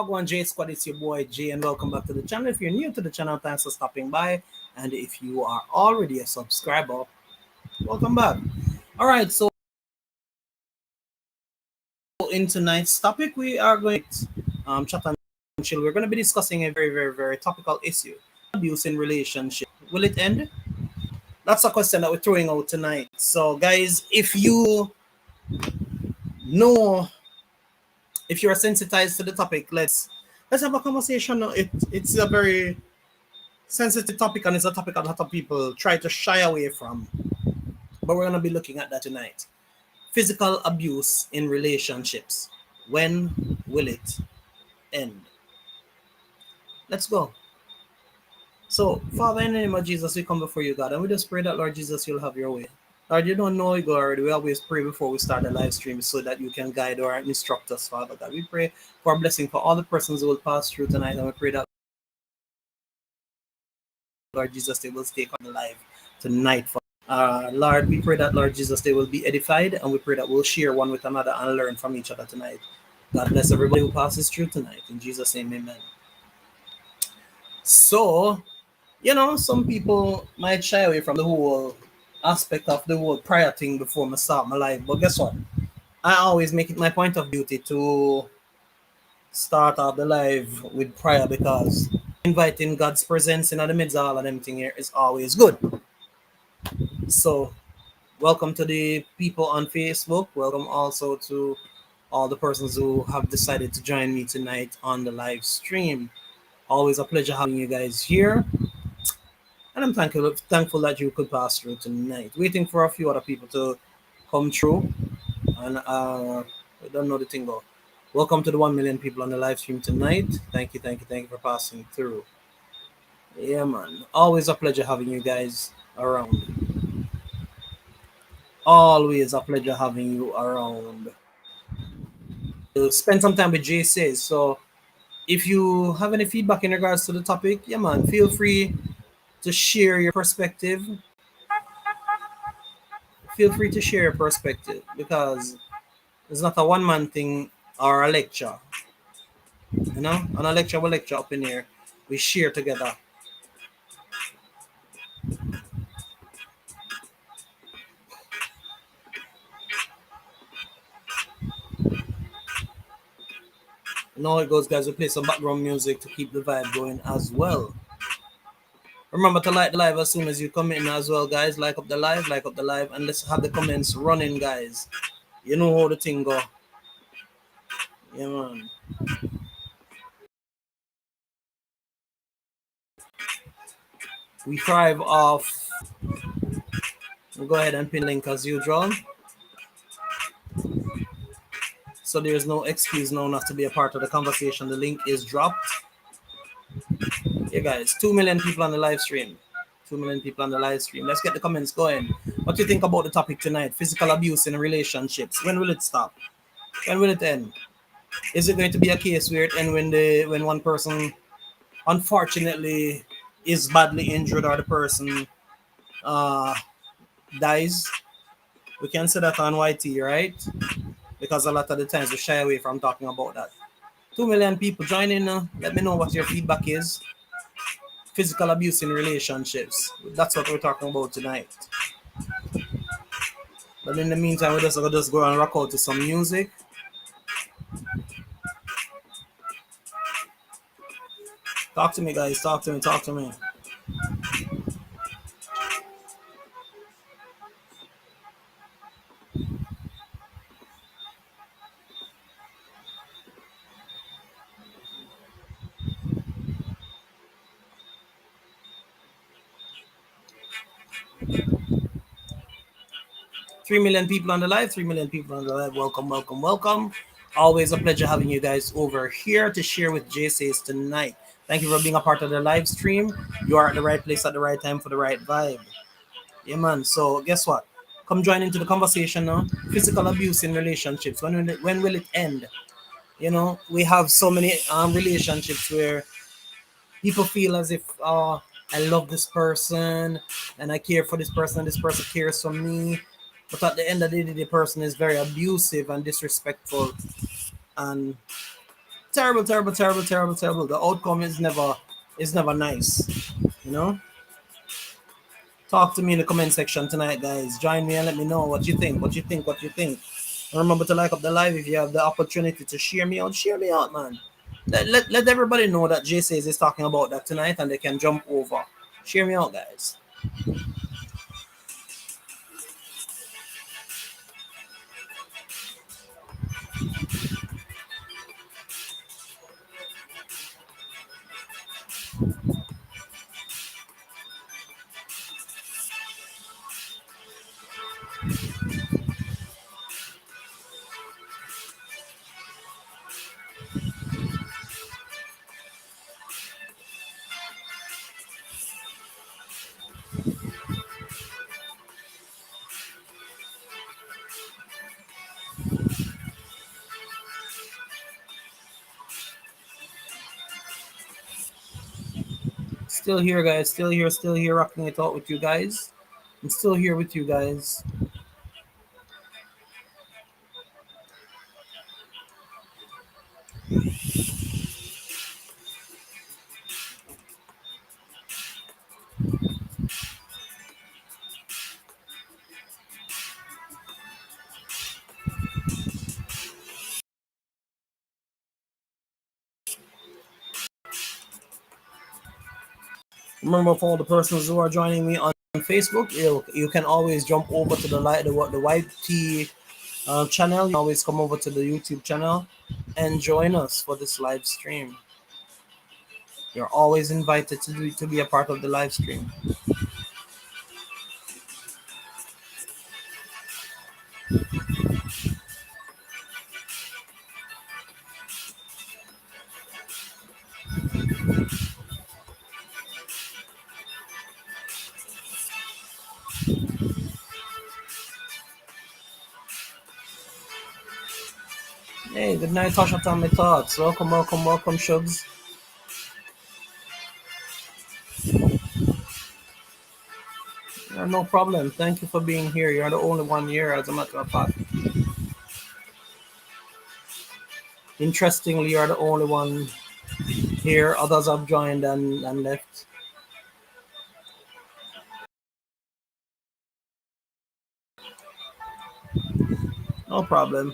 Wagwan J Squad, it's your boy Jay, and welcome back to the channel. If you're new to the channel, thanks for stopping by. And if you are already a subscriber, welcome back. All right, so in tonight's topic, we are going to chat and chill. We're going to be discussing a very topical issue: abuse in relationship. Will it end? That's a question that we're throwing out tonight. So, guys, if you know, if you're sensitized to the topic, let's have a conversation. It's a very sensitive topic, and it's a topic that a lot of people try to shy away from. But we're going to be looking at that tonight. Physical abuse in relationships. When will it end? Let's go. So, Father, in the name of Jesus, we come before you, God, and we just pray that, Lord Jesus, you'll have your way. Lord, you don't know, God, already. We always pray before we start the live stream so that you can guide or instruct us, Father God. We pray for a blessing for all the persons who will pass through tonight, and we pray that, Lord Jesus, they will stay alive tonight. Lord, we pray that, Lord Jesus, they will be edified, and we pray that we'll share one with another and learn from each other tonight. God bless everybody who passes through tonight. In Jesus' name, amen. So, some people might shy away from the whole aspect of the whole prayer thing before I start my life. But guess what? I always make it my point of duty to start off the live with prayer, because inviting God's presence in the midst of all of them thing here is always good. So, welcome to the people on Facebook. Welcome also to all the persons who have decided to join me tonight on the live stream. Always a pleasure having you guys here. And I'm thankful that you could pass through tonight. Waiting for a few other people to come through. And I don't know the thing, but welcome to the 1 million people on the live stream tonight. Thank you for passing through. Yeah, man. Always a pleasure having you guys around. Always a pleasure having you around. Spend some time with JC. So if you have any feedback in regards to the topic, yeah, man, feel free to share your perspective. Feel free to share your perspective, because it's not a one-man thing or a lecture. On a lecture, we lecture up in here. We share together. Now it goes, guys. We play some background music to keep the vibe going as well. Remember to like the live as soon as you come in as well, guys. Like up the live, and let's have the comments running, guys. You know how the thing go. Yeah, man. We thrive off. We'll go ahead and pin link as usual. So there's no excuse now not to be a part of the conversation. The link is dropped. Yeah, guys, 2 million people on the live stream. 2 million people on the live stream. Let's get the comments going. What do you think about the topic tonight? Physical abuse in relationships. When will it stop? When will it end? Is it going to be a case where it ends when one person unfortunately is badly injured, or the person dies? We can say that on YT, right? Because a lot of the times we shy away from talking about that. 2 million people joining now. Let me know what your feedback is. Physical abuse in relationships. That's what we're talking about tonight. But in the meantime, we're just going to go and rock out to some music. Talk to me, guys. Talk to me. Three million people on the live. 3 million people on the live. Welcome. Always a pleasure having you guys over here to share with JC's tonight. Thank you for being a part of the live stream. You are at the right place at the right time for the right vibe. Yeah, man. So guess what? Come join into the conversation now. Physical abuse in relationships. When will it end? We have so many relationships where people feel as if, I love this person and I care for this person and this person cares for me. But at the end of the day, the person is very abusive and disrespectful and terrible, terrible, terrible, terrible, terrible. The outcome is never nice. You know. Talk to me in the comment section tonight, guys. Join me and let me know what you think. What you think. What you think. And remember to like up the live if you have the opportunity to share me out. Share me out, man. Let everybody know that Jay says is talking about that tonight and they can jump over. Share me out, guys. Still here, guys. Still here, rocking it out with you guys. I'm still here with you guys. Remember, for all the persons who are joining me on Facebook, you can always jump over to the YT channel. You can always come over to the YouTube channel and join us for this live stream. You're always invited to be a part of the live stream. Hey, good night, Tasha Tommy Thoughts. Welcome, Shugs. Yeah, no problem. Thank you for being here. You're the only one here, as a matter of fact. Interestingly, you're the only one here. Others have joined and left. No problem.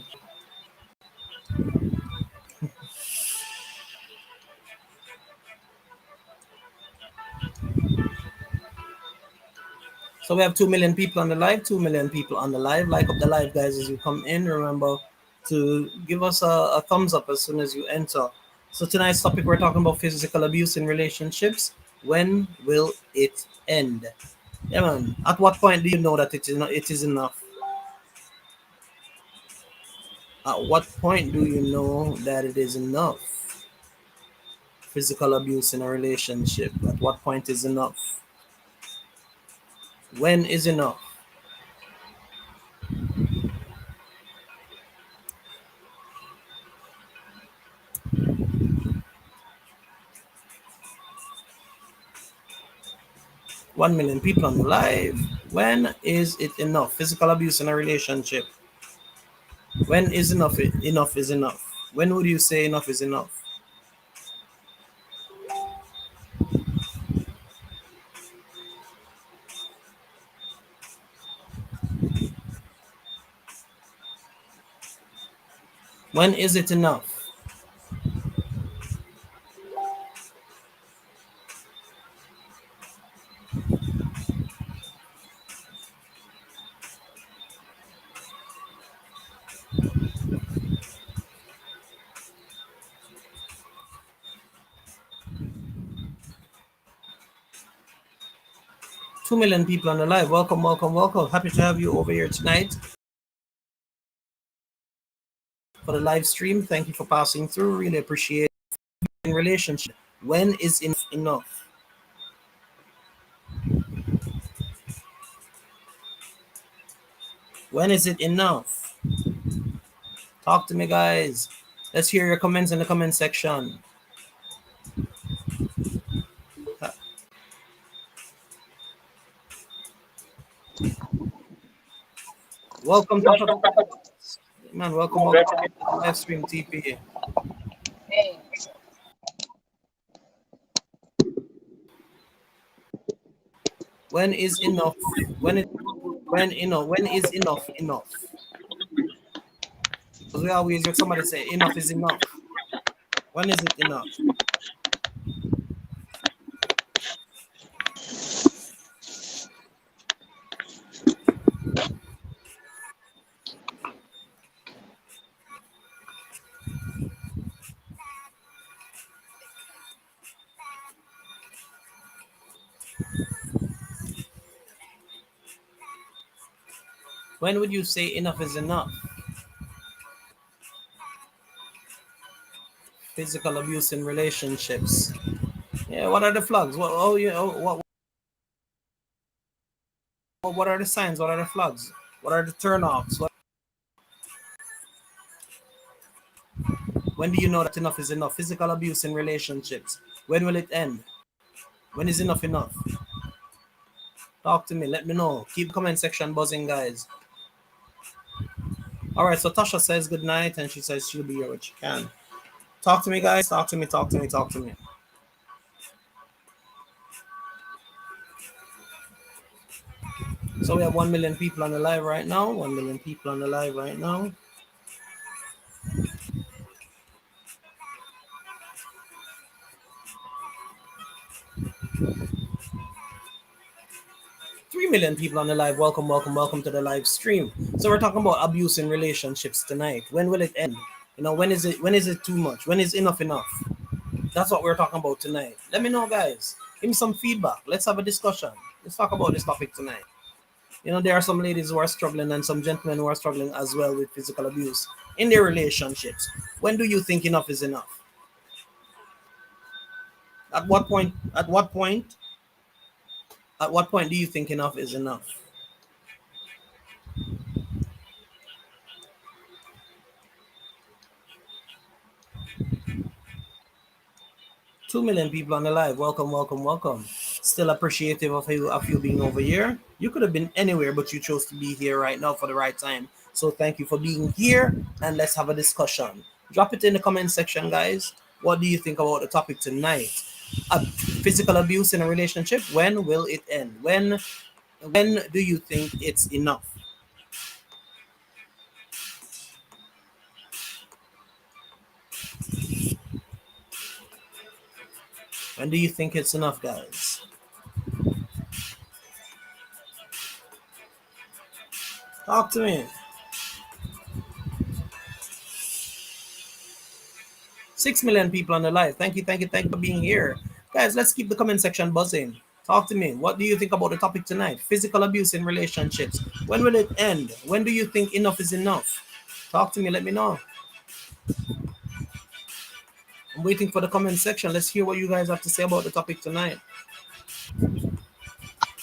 So we have 2 million people on the live, 2 million people on the live. Like up the live, guys, as you come in. Remember to give us a thumbs up as soon as you enter. So tonight's topic, we're talking about physical abuse in relationships. When will it end? Yeah, man. At what point do you know that it is enough? At what point do you know that it is enough? Physical abuse in a relationship. At what point is enough? When is enough? One million people on the live. When is it enough? Physical abuse in a relationship. When is enough? Enough is enough. When would you say enough is enough? When is it enough? Two million people on the live. Welcome, welcome, welcome. Happy to have you over here tonight for the live stream. Thank you for passing through. Really appreciate it. In relationship. When is enough? When is it enough? Talk to me, guys. Let's hear your comments in the comment section. Welcome to man. Welcome to the live stream, TP. Hey, When is enough? When it when is enough enough? Because we always hear somebody say enough is enough. When is it enough? When would you say enough is enough? Physical abuse in relationships. Yeah, what are the flags? What are the signs? What are the flags? What are the turnoffs? When do you know that enough is enough? Physical abuse in relationships. When will it end? When is enough enough? Talk to me. Let me know. Keep the comment section buzzing, guys. All right. So Tasha says good night, and she says she'll be here when she can. Talk to me, guys. Talk to me. Talk to me. Talk to me. So we have 1 million people on the live right now. 1 million people on the live right now. 3 million people on the live. Welcome, welcome, welcome to the live stream. So we're talking about abuse in relationships tonight. When will it end? You know, when is it too much? When is enough enough? That's what we're talking about tonight. Let me know, guys. Give me some feedback. Let's have a discussion. Let's talk about this topic tonight. You know, there are some ladies who are struggling and some gentlemen who are struggling as well with physical abuse in their relationships. When do you think enough is enough? At what point? At what point? At what point do you think enough is enough? 2 million people on the live. Welcome, welcome, welcome. Still appreciative of you being over here. You could have been anywhere, but you chose to be here right now for the right time. So thank you for being here, and let's have a discussion. Drop it in the comment section, guys. What do you think about the topic tonight? Physical abuse in a relationship. When will it end? When do you think it's enough? When do you think it's enough, guys? Talk to me. 6 million people on the live. Thank you, thank you, thank you for being here. Guys, let's keep the comment section buzzing. Talk to me. What do you think about the topic tonight? Physical abuse in relationships. When will it end? When do you think enough is enough? Talk to me. Let me know. I'm waiting for the comment section. Let's hear what you guys have to say about the topic tonight.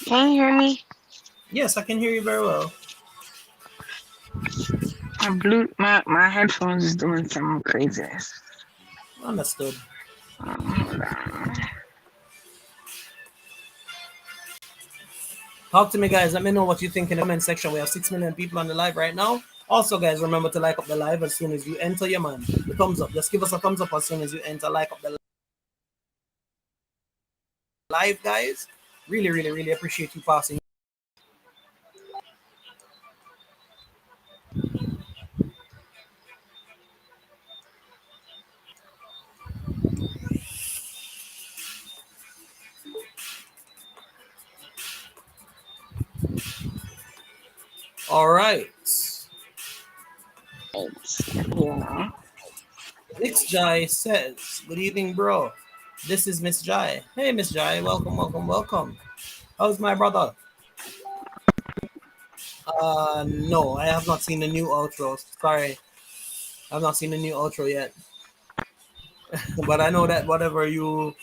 Can you hear me? Yes, I can hear you very well. My headphones is doing some craziness. Understood. Hold on. Talk to me, guys. Let me know what you think in the comment section. We have 6 million people on the live right now. Also, guys, remember to like up the live as soon as you enter your man. The thumbs up. Just give us a thumbs up as soon as you enter. Like up the live, guys. Really, really, really appreciate you passing. All right. It's here now. Miss Jai says, good evening, bro. This is Miss Jai. Hey, Miss Jai. Welcome, welcome, welcome. How's my brother? No, I have not seen the new outro. Sorry. I've not seen the new outro yet. But I know that whatever you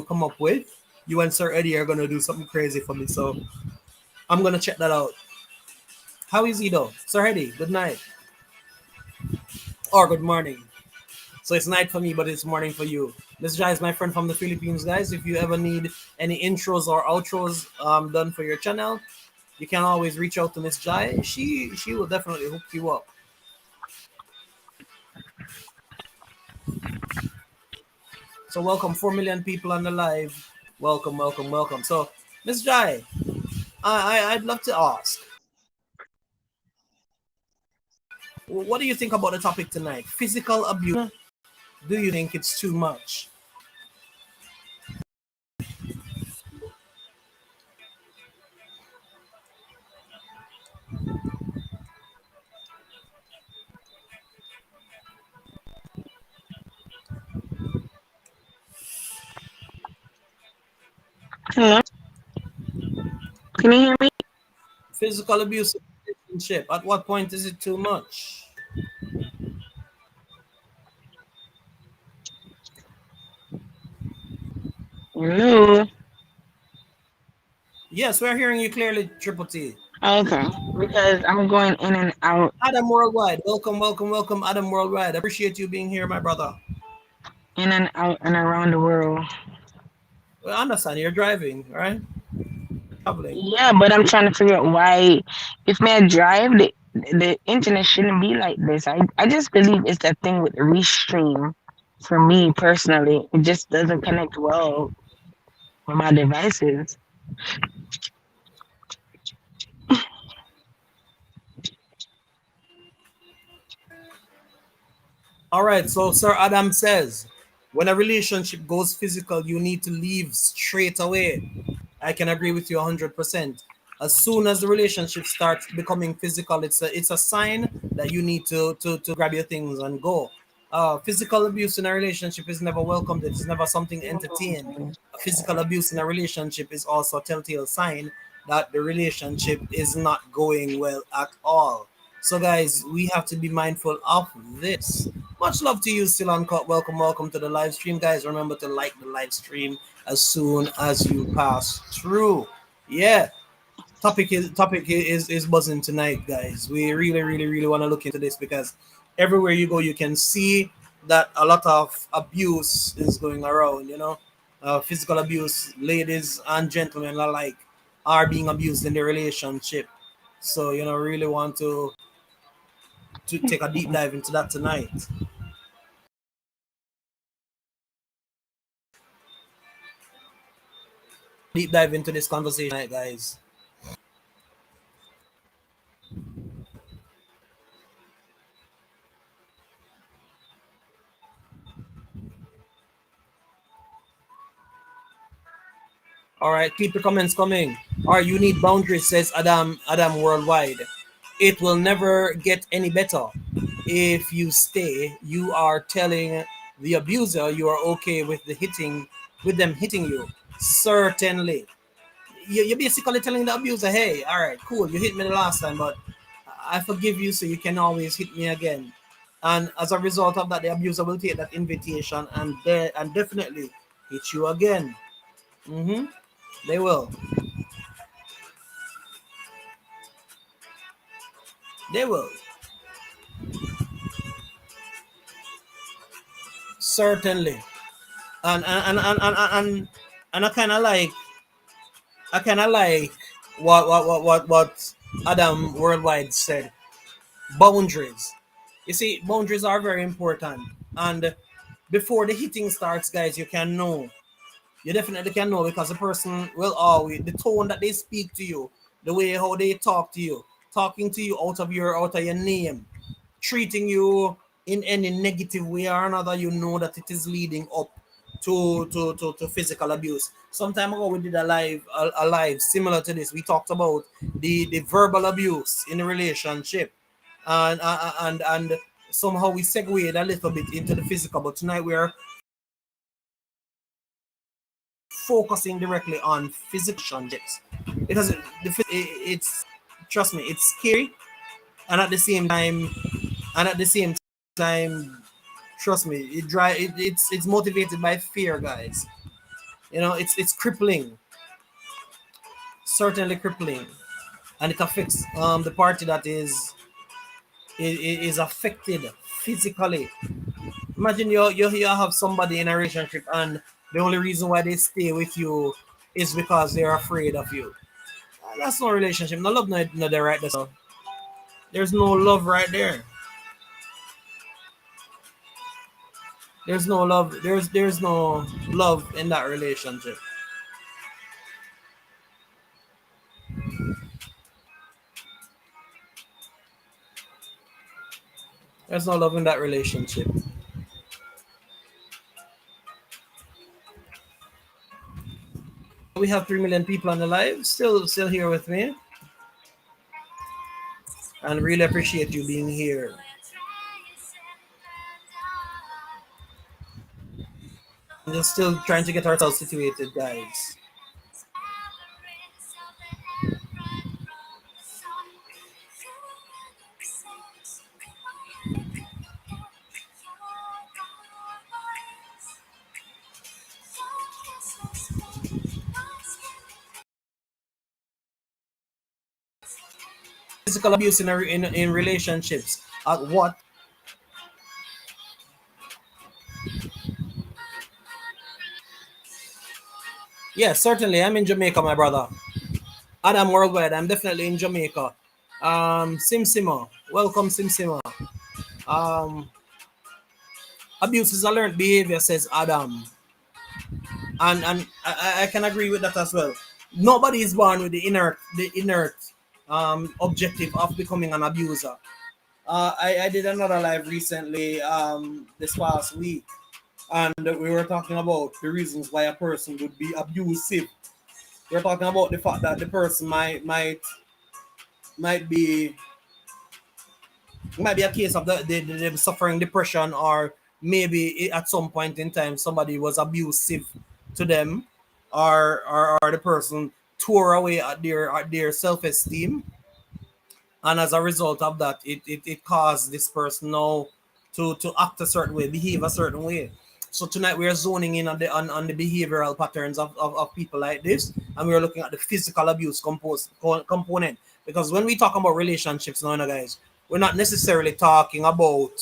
come up with, you and Sir Eddie are gonna do something crazy for me. So I'm gonna check that out. How is he though? Sir Eddie, good night. Or good morning. So it's night for me, but it's morning for you. Miss Jai is my friend from the Philippines, guys. If you ever need any intros or outros done for your channel, you can always reach out to Miss Jai. She will definitely hook you up. So welcome, 4 million people on the live. Welcome, welcome, welcome. So Miss Jai, I'd love to ask, what do you think about the topic tonight? Physical abuse. Do you think it's too much? Hello, can you hear me? Physical abuse in a relationship. At what point is it too much? Hello. Yes, we're hearing you clearly, Triple T. Okay, because I'm going in and out, Adam Worldwide, welcome, welcome, welcome, Adam Worldwide. I appreciate you being here, my brother. and around the world. Well, I understand you're driving, right? Traveling. Yeah, but I'm trying to figure out why, if may I drive, the internet shouldn't be like this. I just believe it's that thing with the restream. For me personally, it just doesn't connect well with my devices. All right, so Sir Adam says, when a relationship goes physical, you need to leave straight away. I can agree with you 100%. As soon as the relationship starts becoming physical, it's a sign that you need to grab your things and go. Physical abuse in a relationship is never welcomed. It is never something entertained. Physical abuse in a relationship is also a telltale sign that the relationship is not going well at all. So, guys, we have to be mindful of this. Much love to you, still uncut. Welcome, welcome to the live stream, guys. Remember to like the live stream as soon as you pass through. Yeah, topic is buzzing tonight, guys. We really, really, really want to look into this because everywhere you go, you can see that a lot of abuse is going around. Physical abuse, ladies and gentlemen alike, are being abused in their relationship. So really want to take a deep dive into that tonight. Deep dive into this conversation tonight, guys. All right, keep your comments coming. All right, you need boundaries, says Adam Worldwide. It will never get any better. If you stay, you are telling the abuser you are okay with with them hitting you. Certainly. You're basically telling the abuser, hey, all right, cool, you hit me the last time, but I forgive you so you can always hit me again. And as a result of that, the abuser will take that invitation and definitely hit you again. Mm-hmm. They will. They will. Certainly. And I kind of like what Adam Worldwide said. Boundaries. You see, boundaries are very important. And before the hitting starts, guys, you can know. You definitely can know because the person will always the tone that they speak to you, the way how they talk to you, talking to you out of your name, treating you in any negative way or another, you know that it is leading up to physical abuse. Some time ago, we did a live similar to this. We talked about the verbal abuse in a relationship, and somehow we segued a little bit into the physical. But tonight we are focusing directly on physical relationships because it's trust me, it's scary, and at the same time trust me, it's motivated by fear, guys. It's crippling, certainly crippling, and it affects the party that is affected physically. Imagine you have somebody in a relationship, and the only reason why they stay with you is because they're afraid of you. That's no relationship, no love, no there right there. So there's no love right there. There's no love. There's no love in that relationship. There's no love in that relationship. We have 3 million people on the live, still here with me, and really appreciate you being here. I'm just still trying to get ourselves situated, guys. Physical abuse in relationships. At what? Yeah, certainly. I'm in Jamaica, my brother. Adam Worldwide. I'm definitely in Jamaica. Simsima. Welcome, Simsima. Um, Abuse is a learned behavior, says Adam. And I can agree with that as well. Nobody is born with the inert objective of becoming an abuser. I did another live recently this past week, and we were talking about the reasons why a person would be abusive. We're talking about the fact that the person might be might be a case of the suffering depression, or maybe at some point in time somebody was abusive to them, or the person tore away at their self-esteem, and as a result of that it caused this person now to act a certain way, behave a certain way. So tonight we are zoning in on the behavioral patterns of people like this, and we are looking at the physical abuse component, because when we talk about relationships now, guys, we're not necessarily talking about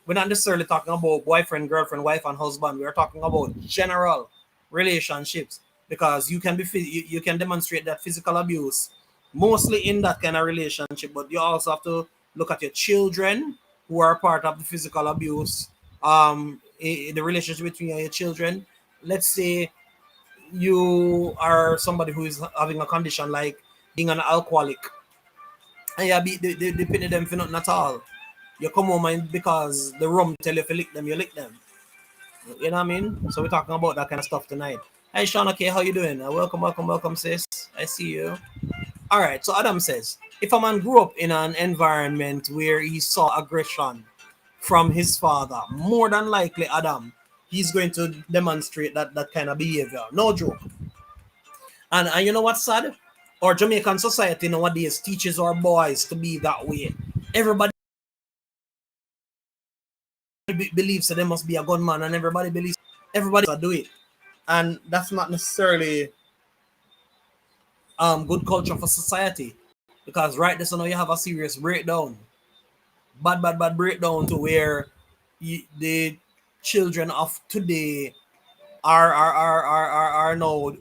boyfriend, girlfriend, wife, and husband. We're talking about general relationships, because you can demonstrate that physical abuse mostly in that kind of relationship, but you also have to look at your children who are part of the physical abuse. The relationship between your children. Let's say you are somebody who is having a condition like being an alcoholic, and you beat the penny them for nothing at all. You come home and because the rum tell you if you lick them, you lick them. You know what I mean? So we're talking about that kind of stuff tonight. Hey Sean, okay, how you doing? Welcome, sis. I see you. All right. So Adam says, if a man grew up in an environment where he saw aggression from his father, more than likely, Adam, he's going to demonstrate that kind of behavior. No joke. And you know what's sad? Our Jamaican society nowadays teaches our boys to be that way. Everybody believes that they must be a gunman, and everybody do it, and that's not necessarily good culture for society, because right this now you have a serious breakdown, bad breakdown, to where the children of today are now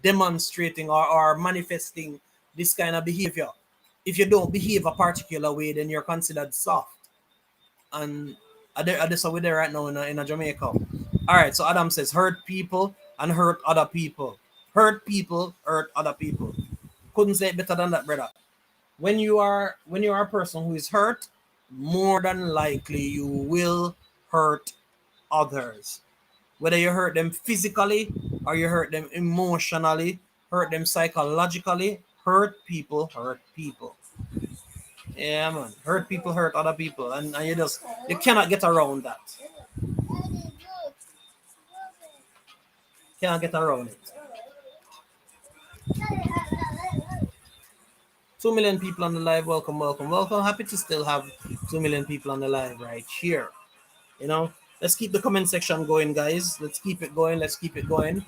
demonstrating or manifesting this kind of behavior. If you don't behave a particular way, then you're considered soft. And this are we there right now in a Jamaica. All right, so Adam says hurt people and hurt other people. Hurt people, hurt other people. Couldn't say it better than that, brother. When you are a person who is hurt, more than likely you will hurt others. Whether you hurt them physically or you hurt them emotionally, hurt them psychologically, hurt people hurt people. Yeah, man. Hurt people hurt other people, and you cannot get around that. Cannot get around it. 2 million people on the live. Welcome. Happy to still have 2 million people on the live right here. Let's keep the comment section going, guys. Let's keep it going.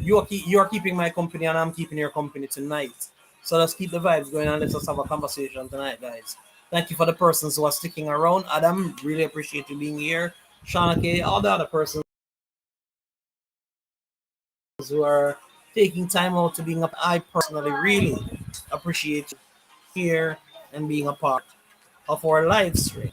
You are keeping my company, and I'm keeping your company tonight. So let's keep the vibes going, and let's just have a conversation tonight, guys. Thank you for the persons who are sticking around. Adam, really appreciate you being here. Shauna K, all the other persons who are taking time out to being up. I personally really appreciate you here and being a part of our live stream.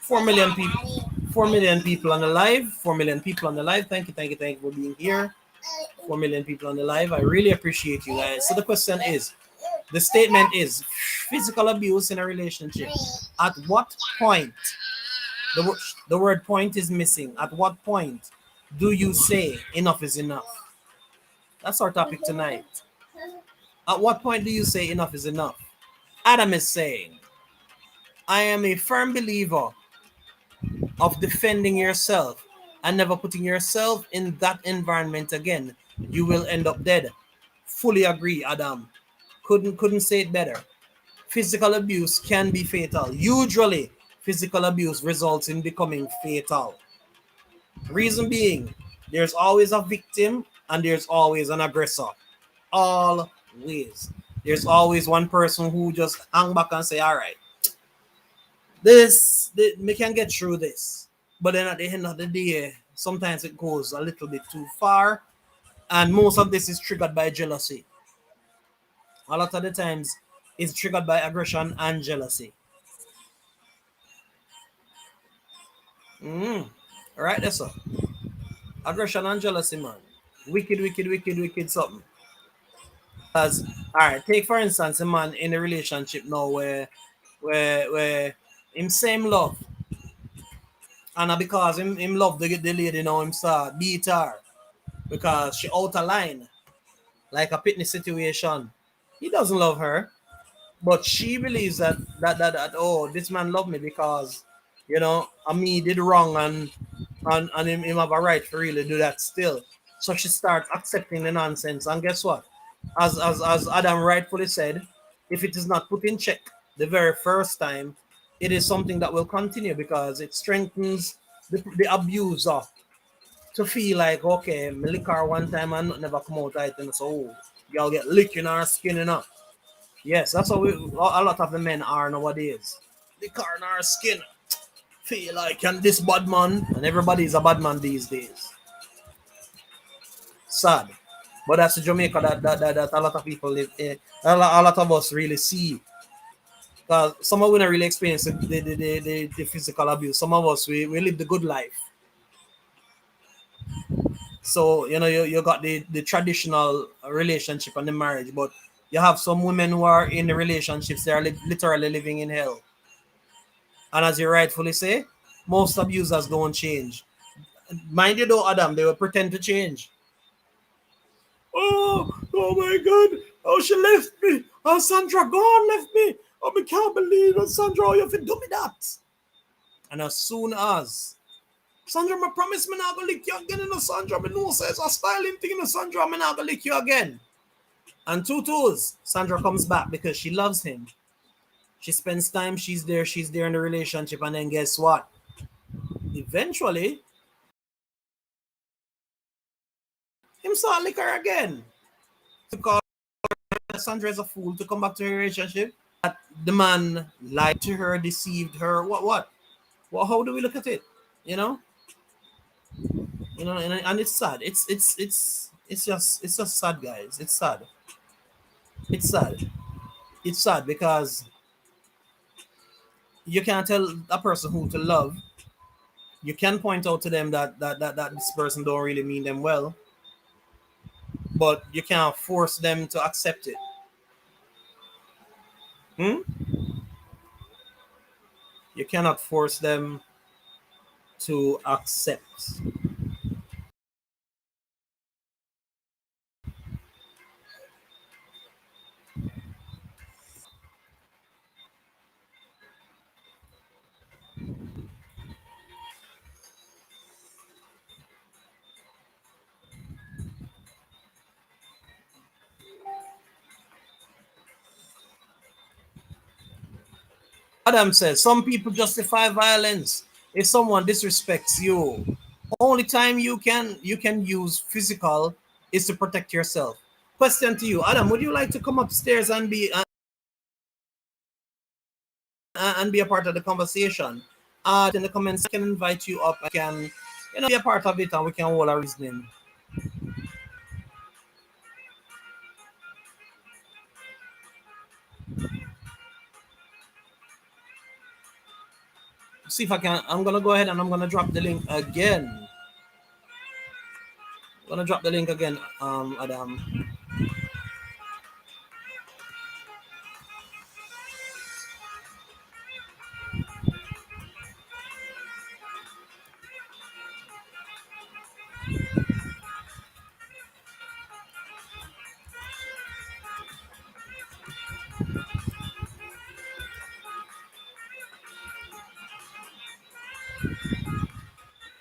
4 million people. 4 million people on the live. 4 million people on the live. Thank you for being here. 4 million people on the live. I really appreciate you guys. So the question is, The statement is physical abuse in a relationship. At what point, the word point is missing. At what point do you say enough is enough? That's our topic tonight. At what point do you say enough is enough? Adam is saying, I am a firm believer of defending yourself and never putting yourself in that environment again. You will end up dead. Fully agree, Adam. Couldn't say it better. Physical abuse can be fatal. Usually, physical abuse results in becoming fatal. Reason being, there's always a victim and there's always an aggressor. Always. There's always one person who just hang back and say, all right, we can get through this. But then at the end of the day, sometimes it goes a little bit too far. And most of this is triggered by jealousy. A lot of the times, it's triggered by aggression and jealousy. Mm. All right, that's all. Aggression and jealousy, man. Wicked, wicked, wicked, wicked something. Because, all right, take for instance a man in a relationship now where him same love. And because him love the lady now, him start beat her because she out of line, like a pitney situation. He doesn't love her, but she believes that oh, this man love me because me did wrong and him have a right to really do that still. So she starts accepting the nonsense, and guess what? As Adam rightfully said, if it is not put in check the very first time, it is something that will continue because it strengthens the abuser to feel like, okay, me lick her one time and never come out right, and so y'all get licking our skin enough. Yes, that's how a lot of the men are nowadays. Lick her in our skin. Feel like and this bad man, and everybody's a bad man these days. Sad. But that's the Jamaica that a lot of people live in. A lot of us really see. Because some of us don't really experience the physical abuse. Some of us, we live the good life. So, you got the traditional relationship and the marriage, but you have some women who are in the relationships, they are literally living in hell. And as you rightfully say, most abusers don't change. Mind you though, Adam, they will pretend to change. Oh my God. Oh, she left me. Oh, Sandra gone left me. Oh, I can't believe it. Sandra, oh, you have to do me that. And as soon as Sandra, I promise me not gonna lick you again, Sandra. Me know says a styling thing, Sandra, me not gonna lick you again. And two toes, Sandra comes back because she loves him. She spends time, she's there in the relationship, and then guess what? Eventually, him start lick her again. To call Sandra is a fool to come back to her relationship. That the man lied to her, deceived her. What? Well, how do we look at it? You know? And it's sad. It's just sad, guys. It's sad. It's sad. It's sad because you can't tell a person who to love. You can point out to them that this person don't really mean them well, but you can't force them to accept it. Hmm? You cannot force them to accept. Adam says some people justify violence if someone disrespects you. Only time you can use physical is to protect yourself. Question to you, Adam. Would you like to come upstairs and be a part of the conversation? In the comments, I can invite you up. I can be a part of it, and we can all our reasoning. See if I can. I'm gonna go ahead and I'm gonna drop the link again. I'm gonna drop the link again, Adam.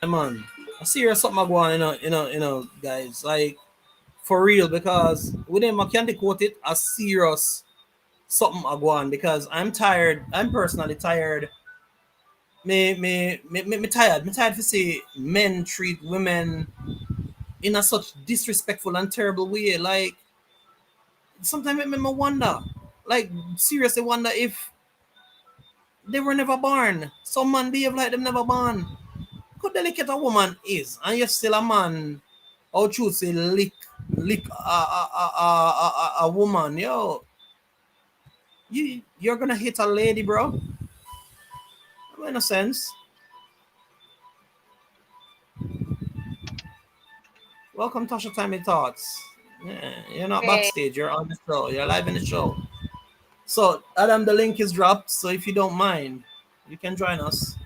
man, I serious something go on, guys. Like for real, because with them I can't quote it as serious something I go on because I'm tired. I'm personally tired. Me tired. Me tired to see men treat women in a such disrespectful and terrible way. Like sometimes it make me wonder. Like seriously wonder if they were never born. Some man behave like them never born. How delicate a woman is, and you're still a man. How true say lick a woman, yo. You're gonna hit a lady, bro. In a sense. Welcome, Tasha Timey Thoughts. Yeah, you're not Hey, backstage. You're on the show. You're live in the show. So, Adam, the link is dropped. So, if you don't mind, you can join us.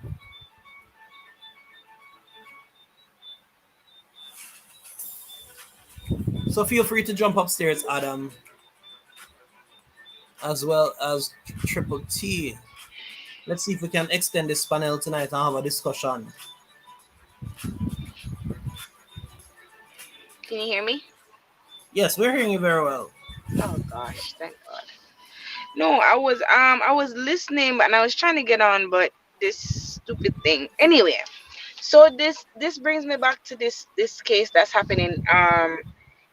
So, feel free to jump upstairs, Adam, as well as Triple T. Let's see if we can extend this panel tonight and have a discussion. can you hear me? Yes, we're hearing you very well. Oh gosh, thank God. No, I was listening and I was trying to get on, but this stupid thing. Anyway, so this brings me back to this case that's happening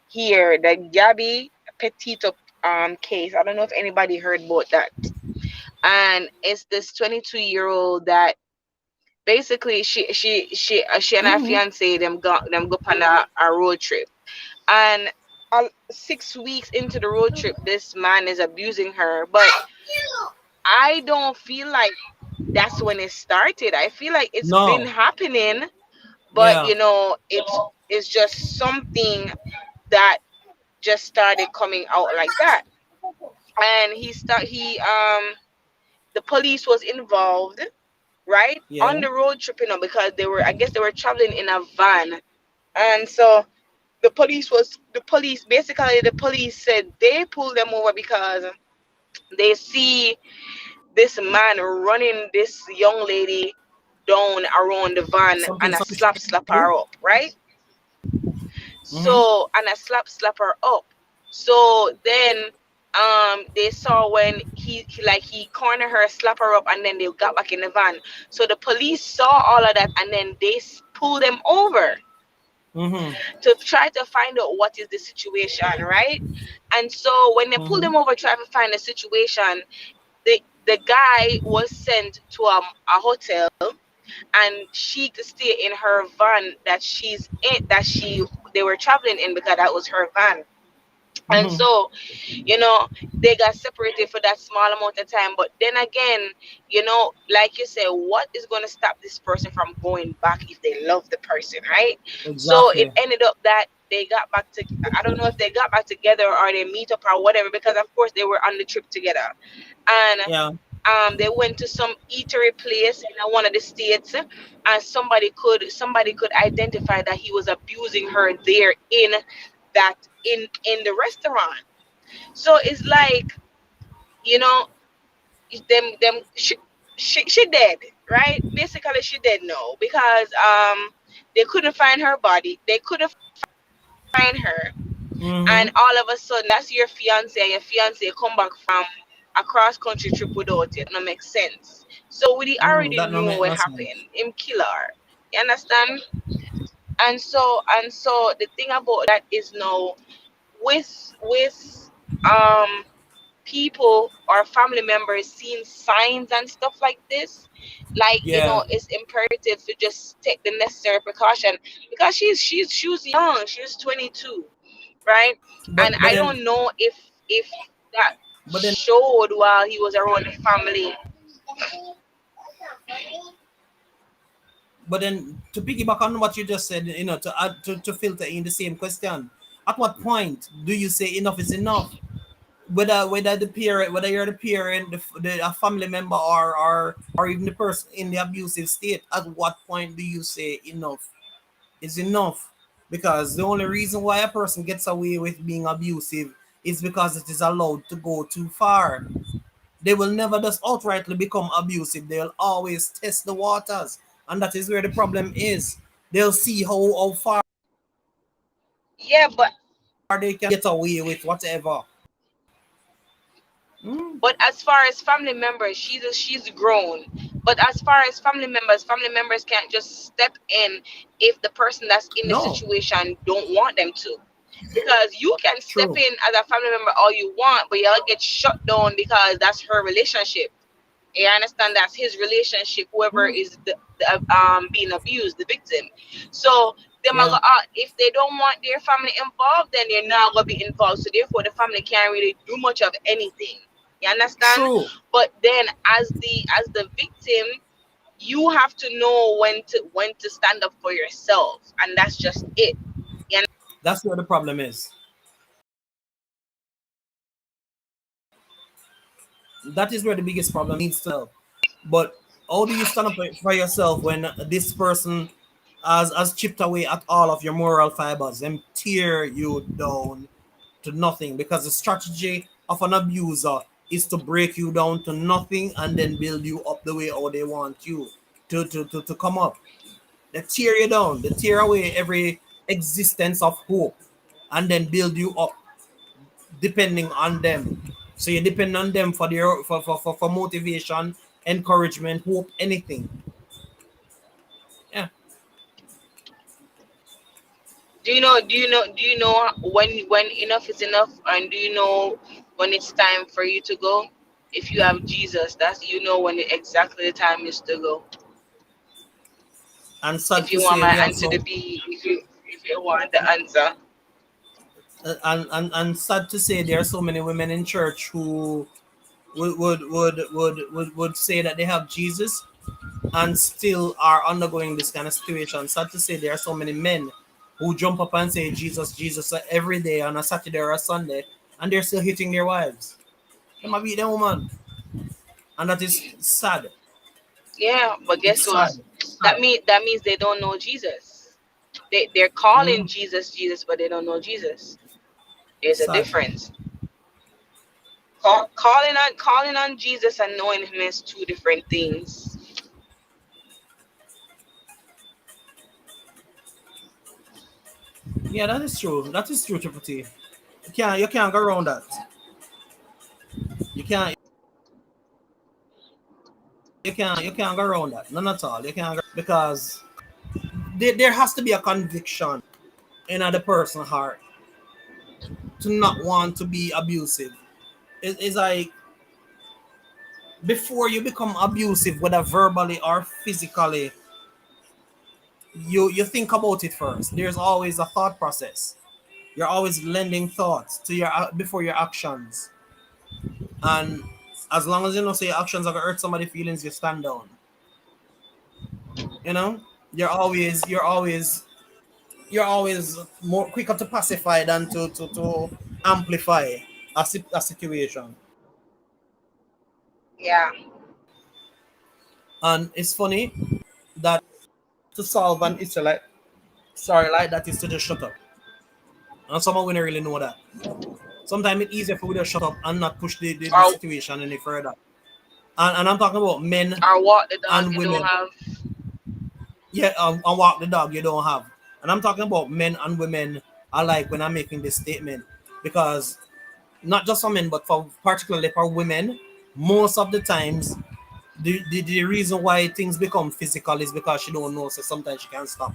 here, the Gabby Petito case. I don't know if anybody heard about that. And it's this 22-year-old that basically she and her Mm-hmm. fiance them go on a road trip, and 6 weeks into the road trip this man is abusing her, but I don't feel like that's when it started. I feel like it's been No. happening, but Yeah. it's just something that just started coming out like that. And the police was involved, right, Yeah. on the road trip, because I guess they were traveling in a van. And so the police said they pulled them over because they see this man running this young lady down around the van Something and a suspicious. slap her up, right? Mm-hmm. So, and a slap her up. So then they saw when he cornered her, slap her up, and then they got back in the van. So the police saw all of that, and then they pulled them over Mm-hmm. to try to find out what is the situation, right? And so when they pulled Mm-hmm. them over trying to find the situation, the guy was sent to a hotel, and she to stay in her van that they were traveling in, because that was her van. And Mm-hmm. so, you know, they got separated for that small amount of time. But then again, like you said, what is going to stop this person from going back if they love the person, right? So it Exactly. ended up that they got back to, I don't know if they got back together or they meet up or whatever, because of course they were on the trip together. And Yeah. they went to some eatery place in one of the states, and somebody could identify that he was abusing her there that in the restaurant. So it's like, you know them she dead, right? Basically she dead now, because they couldn't find her body, they couldn't find her. Mm-hmm. And all of a sudden that's your fiance, and your fiance come back from a cross country trip without you. That no make sense. So we Mm, already that no knew make what no sense. happened, him kill her. You understand? And so the thing about that is now, with um people or family members seeing signs and stuff like this, like, Yeah. it's imperative to just take the necessary precaution, because she was young, she was 22, right? And But I then don't know if that but then showed while he was around the family. but then to piggyback on what you just said, to add to filter in the same question, at what point do you say enough is enough? Whether the parent, whether you're the parent, a family member, or even the person in the abusive state, at what point do you say enough is enough? Because the only reason why a person gets away with being abusive is because it is allowed to go too far. They will never just outrightly become abusive. They'll always test the waters. And that is where the problem is. they'll see how far Yeah, they can get away with whatever. Mm, but as far as family members, she's grown. But as far as family members can't just step in if the person that's in the no, situation don't want them to. Because you can step true. in as a family member all you want, but you'll get shut down because that's her relationship. You understand, that's his relationship, whoever Mm, is the being abused, the victim. So them are yeah, if they don't want their family involved, then they're not gonna be involved. So therefore the family can't really do much of anything. You understand? true. But then as the victim, you have to know when to stand up for yourself, and that's just it. You That's where the problem is. That is where the biggest problem needs to help. But how do you stand up for yourself when this person has chipped away at all of your moral fibers and tear you down to nothing? Because the strategy of an abuser is to break you down to nothing and then build you up the way how they want you to come up. They tear you down, they tear away every existence of hope and then build you up depending on them. So you depend on them for their for motivation, encouragement, hope, anything. Yeah. do you know when enough is enough, and do you know when it's time for you to go? If you have Jesus, that's, you know, when exactly the time is to go. And sad If to you want say my there are answer to so be, if you want the answer. and sad to say there are so many women in church who would say that they have Jesus and still are undergoing this kind of situation. Sad to say there are so many men who jump up and say Jesus, Jesus every day on a Saturday or a Sunday and they're still hitting their wives. They might beat their woman. And that is sad. Yeah, but guess It's what? sad. It's sad. That means they don't know Jesus. They're calling Mm, Jesus Jesus, but they don't know Jesus. There's a sad. difference. Calling on Jesus and knowing him is two different things. Yeah, that is true. That is true, Triple T. You can't go around that. You can't go around that. None at all. You can't go because there has to be a conviction in the person's heart to not want to be abusive. It's like before you become abusive, whether verbally or physically, you think about it first. There's always a thought process. You're always lending thoughts to your before your actions, and as long as you know say your actions are gonna hurt somebody's feelings, you stand down. You know, you're always more quicker to pacify than to amplify a situation. Yeah. And it's funny that to solve an issue like that is to just shut up. And someone will not really know that. Sometimes it's easier for we to shut up and not push the Or situation any further. And I'm talking about men walk the dog and you don't women. have. Yeah, and walk the dog you don't have. And I'm talking about men and women alike when I'm making this statement. Because not just for men, but for particularly for women, most of the times the reason why things become physical is because she don't know, so sometimes she can't stop.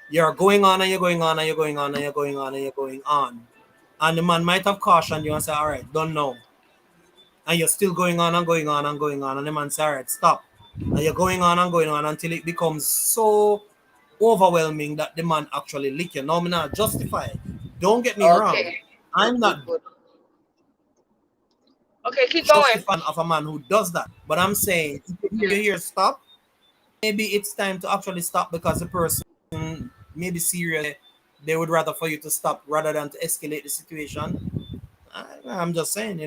You're going on and you're going on and you're going on and you're going on and you're going on. And the man might have cautioned you and say, all right, don't know. And you're still going on and going on and going on. And the man say, all right, stop. And you're going on and going on until it becomes so overwhelming that the man actually lick you. Now, I'm not justified. Don't get me wrong. Okay. Good, I'm good, not good. Okay, keep going. justifying of a man who does that. But I'm saying, if you hear stop, maybe it's time to actually stop because the person maybe seriously they would rather for you to stop rather than to escalate the situation. I'm just saying.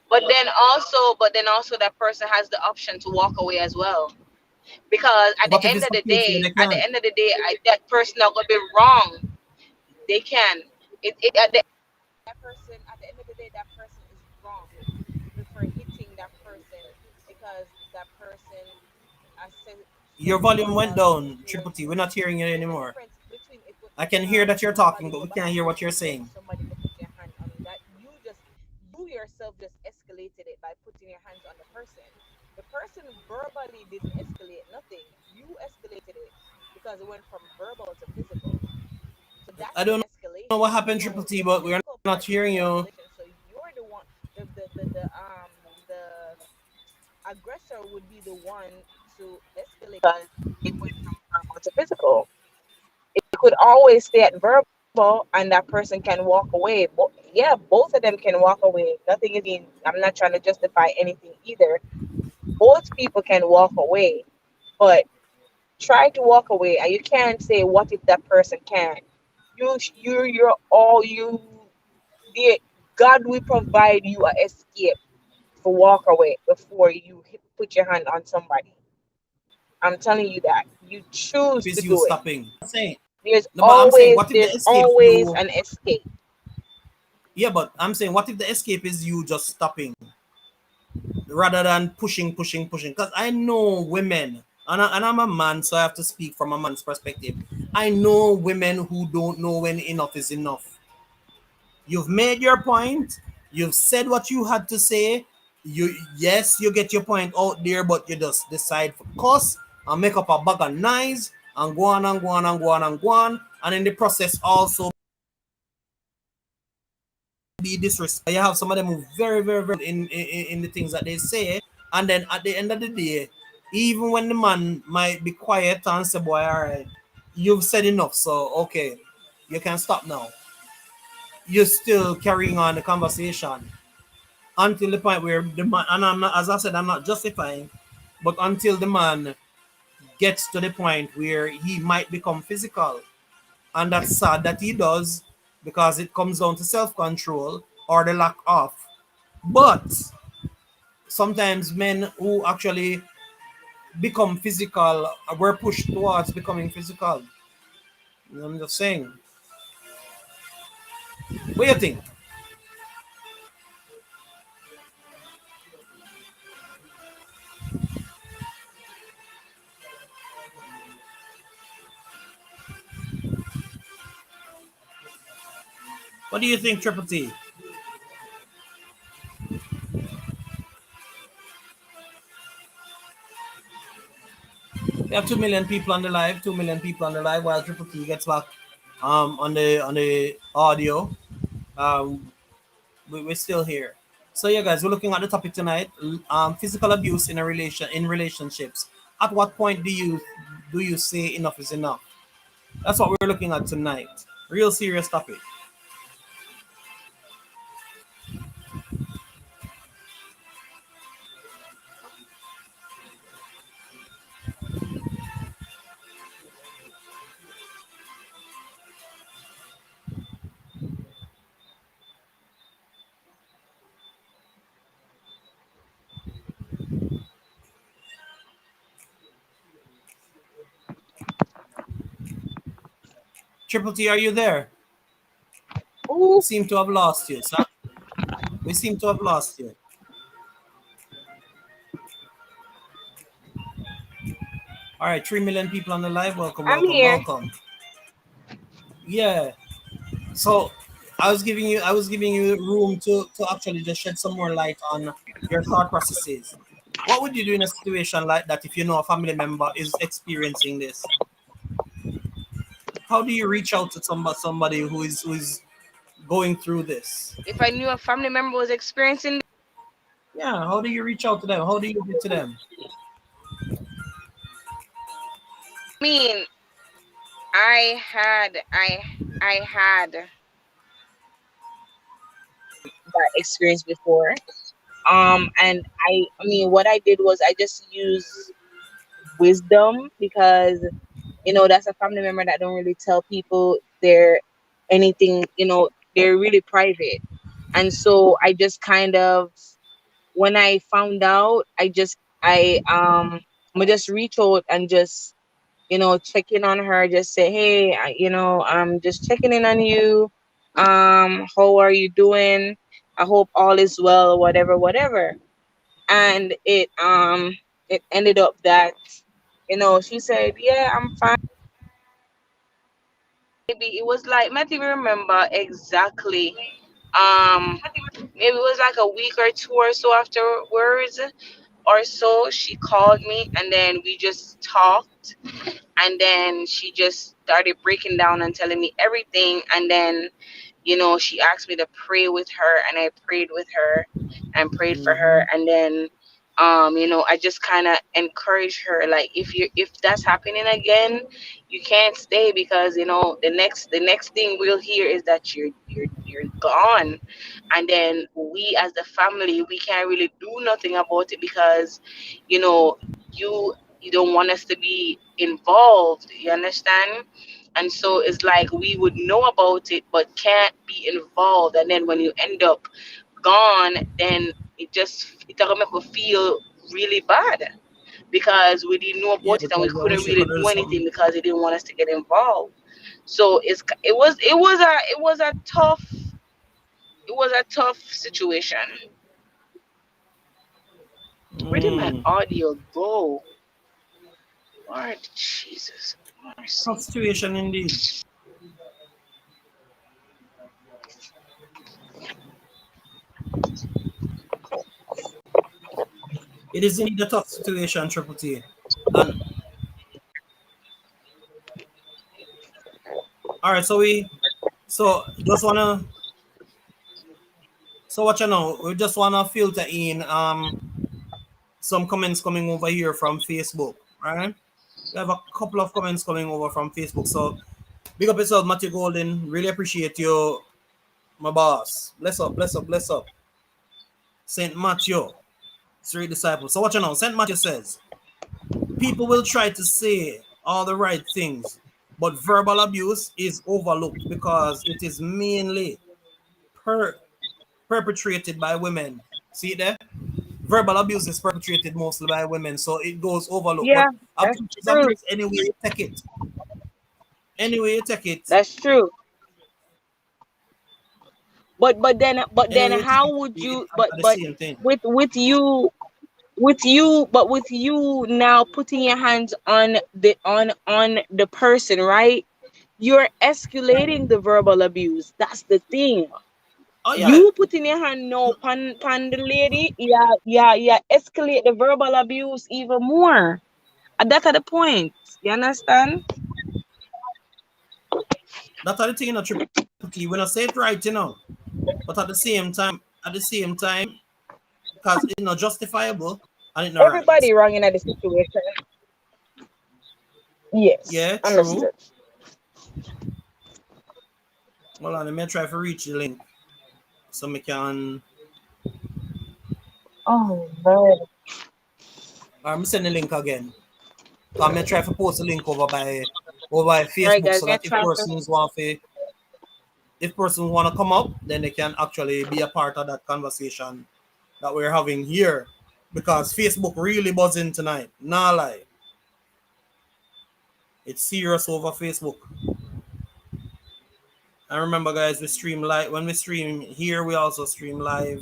But then also that person has the option to walk away as well. Because at the What if end it's of a the case where day, they can't? that person not gonna be wrong. They can. It at the that person at the end of the day, that person is wrong for hitting that person, because that person has Your volume went because down, there Triple T. We're not hearing you the anymore. difference between I can hear that you're talking, verbally but we go can't back hear and what you're forth for saying. somebody to put your hand on you, that you yourself just escalated it by putting your hands on the person. The person verbally didn't escalate nothing. You escalated it because it went from verbal to physical. So I that's the don't know what escalation. happened, Triple So T, the but we're physical not part is hearing the you. escalation. So you're the one, the aggressor would be the one to escalate because it went from verbal to physical. It could always stay at verbal and that person can walk away. Yeah, both of them can walk away. Nothing is being, I'm not trying to justify anything either. Both people can walk away, but try to walk away and you can't say what if that person can't. You're all you the God will provide you a escape for walk away before you put your hand on somebody. I'm telling you that. You choose to Is you do it. stopping? I'm saying There's no, but I'm saying, always what if the there's escape is always you? an escape. Yeah, but I'm saying, what if the escape is you just stopping rather than pushing, pushing, pushing? Because I know women, and I'm a man, so I have to speak from a man's perspective. I know women who don't know when enough is enough. You've made your point. You've said what you had to say. You Yes, you get your point out there, but you just decide for cuss and make up a bag of nice and go on and go on and go on and go on, and in the process also be disrespectful. You have some of them who very, very, very in the things that they say, and then at the end of the day, even when the man might be quiet and say, "Boy, all right, you've said enough, so okay, you can stop now." You're still carrying on the conversation until the point where the man, and I'm not, as I said, I'm not justifying, but until the man gets to the point where he might become physical, and that's sad that he does, because it comes down to self-control or the lack of. But sometimes men who actually become physical were pushed towards becoming physical. I'm just saying. What do you think? What do you think, Triple T? We have 2 million people on the live. 2 million people on the live. While Triple T gets back on the audio, um, we're still here. So yeah, guys, we're looking at the topic tonight. Physical abuse in a relationships. At what point do you say enough is enough? That's what we're looking at tonight. Real serious topic. Triple T, are you there? We Ooh, seem to have lost you, sir. We seem to have lost you. All right, 3 million people on the live. Welcome, I'm welcome, here. welcome. Yeah. So I was giving you room to actually just shed some more light on your thought processes. What would you do in a situation like that if you know a family member is experiencing this? How do you reach out to somebody who is going through this? If I knew a family member was experiencing, Yeah, how do you reach out to them? How do you get to them? I mean, I had, I, I had That experience before. And I mean, what I did was I just used wisdom because that's a family member that don't really tell people their anything. They're really private, and so I just kind of when I found out, I just reach out and just check in on her, just say, hey, I'm just checking in on you. How are you doing? I hope all is well, whatever, whatever. And it ended up that She said, "Yeah, I'm fine." Maybe it was like, not even remember exactly. Maybe it was like a week or two or so afterwards or so. She called me and then we just talked, and then she just started breaking down and telling me everything. And then, she asked me to pray with her, and I prayed with her and prayed for her. Mm-hmm. And then, I just kind of encouraged her, like, if that's happening again, you can't stay, because the next thing we'll hear is that you're gone. And then we, as the family, we can't really do nothing about it, because you know you don't want us to be involved, you understand? And so it's like we would know about it but can't be involved. And then when you end up gone, then it gonna make us feel really bad, because we didn't know Yeah, about it and we because I couldn't wish you really could do do anything something. because they didn't want us to get involved. So it was a tough situation. Where did my Mm. audio go? Lord Jesus Tough mercy. situation indeed. It is indeed a tough situation, Triple T. And all right, so just wanna, so what you know, we just wanna filter in some comments coming over here from Facebook, right? We have a couple of comments coming over from Facebook. So big up yourself, Matthew Golden. Really appreciate you, my boss. Bless up, bless up, bless up. Saint Matthew, three disciples. So what you know, Saint Matthew says, people will try to say all the right things, but verbal abuse is overlooked because it is mainly per- perpetrated by women. See it there? Verbal abuse is perpetrated mostly by women, so it goes overlooked. Yeah, But that's abuse is true. abuse anyway you take it. Anyway you take it. That's true. But then Anyway you take how it. would It's you but the but same thing. with you now putting your hands on the person, right? You're escalating the verbal abuse. That's the thing. Oh yeah. You putting your hand now pan the lady, yeah, yeah, yeah, escalate the verbal abuse even more. And that's the point. You understand? That's the thing in a triple T. When I say it right, but at the same time, because it's not justifiable and it's not right. Everybody wrong in the situation. Yes, Yeah, true. understood. Hold on, let me try to reach the link so we can. Oh man. I'm send the link again. I'm gonna try to post the link over by All right, Facebook guys, so gonna that try to. if persons want to come up, then they can actually be a part of that conversation that we're having here. Because Facebook really buzzing tonight. Nah lie. It's serious over Facebook. And remember guys, we stream live. When we stream here, we also stream live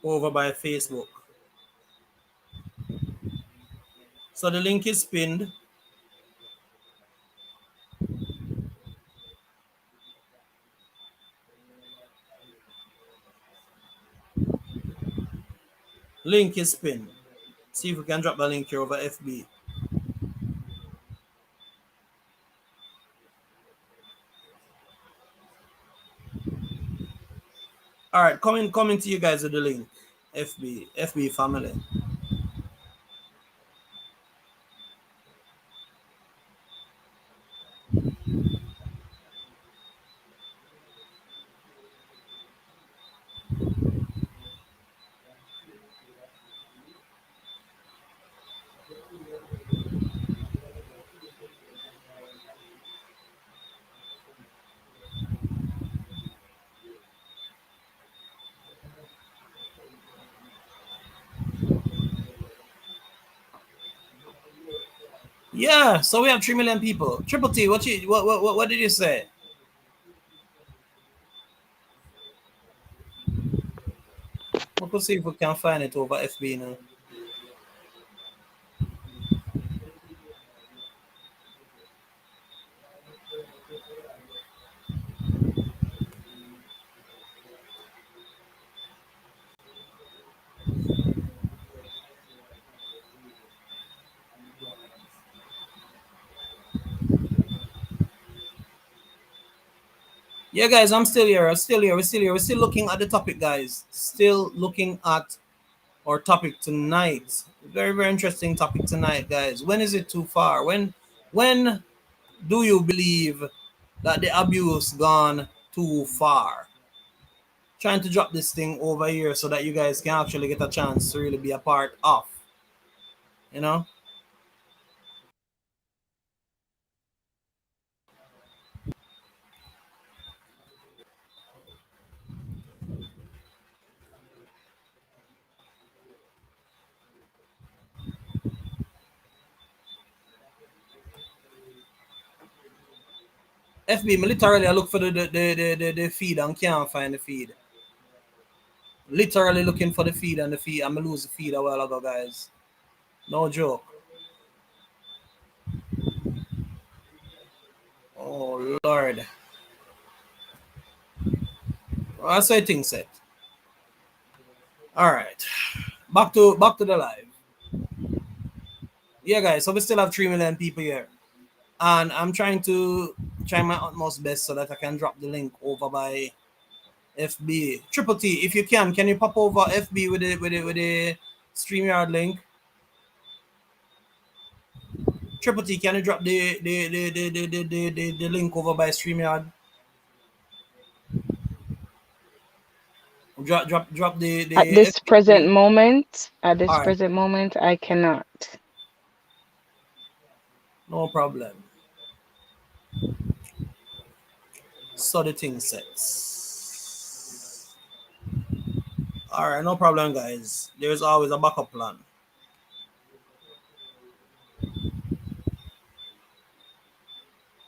over by Facebook. So the link is pinned. Link is pinned. See if we can drop the link here over FB. All right, coming to you guys with the link. FB family. Yeah, so we have 3 million people. Triple T, what did you say? We could see if we can find it over FB now. Yeah, guys, I'm still here. I'm still here. We're still here. We're still looking at the topic, guys. Still looking at our topic tonight. Very, very interesting topic tonight, guys. When is it too far? When do you believe that the abuse gone too far? Trying to drop this thing over here so that you guys can actually get a chance to really be a part of. You know? FB, me literally I look for the feed and can't find the feed. Literally looking for the feed and the feed. I'm gonna lose the feed a while ago, guys. No joke. Oh Lord. Well, that's how things set. Alright. Back to the live. Yeah guys, so we still have 3 million people here. And I'm trying to try my utmost best so that I can drop the link over by FB. Triple T, if you can you pop over FB with the StreamYard link? Triple T, can you drop the link over by StreamYard? Drop At the this FB present link. moment, Alright, I cannot. no problem. So the thing sets. Alright, no problem guys. There's always a backup plan.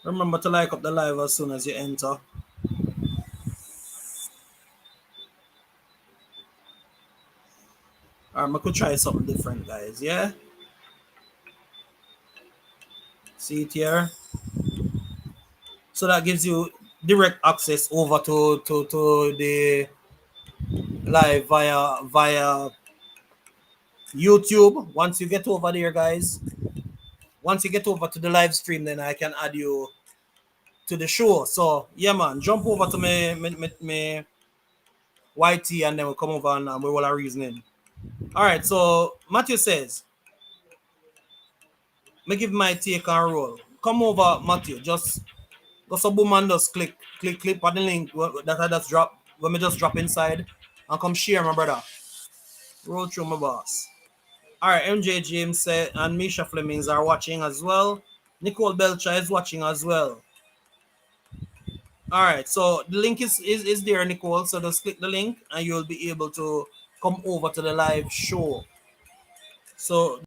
Remember to like up the live as soon as you enter. Alright, I could try something different guys, yeah? See it here? So that gives you direct access over to the live via YouTube. Once you get over there, guys, once you get over to the live stream, then I can add you to the show. So yeah, man, jump over to me YT and then we'll come over and we will have reasoning. All right. So Matthew says, me give my take and roll. Come over, Matthew. Just go so boom and just click on the link that I just drop when me just drop inside and come share, my brother. Roll through my boss. All right, MJ James said, and Misha Flemings are watching as well. Nicole Belcher is watching as well. All right, so the link is there, Nicole. So just click the link and you'll be able to come over to the live show. So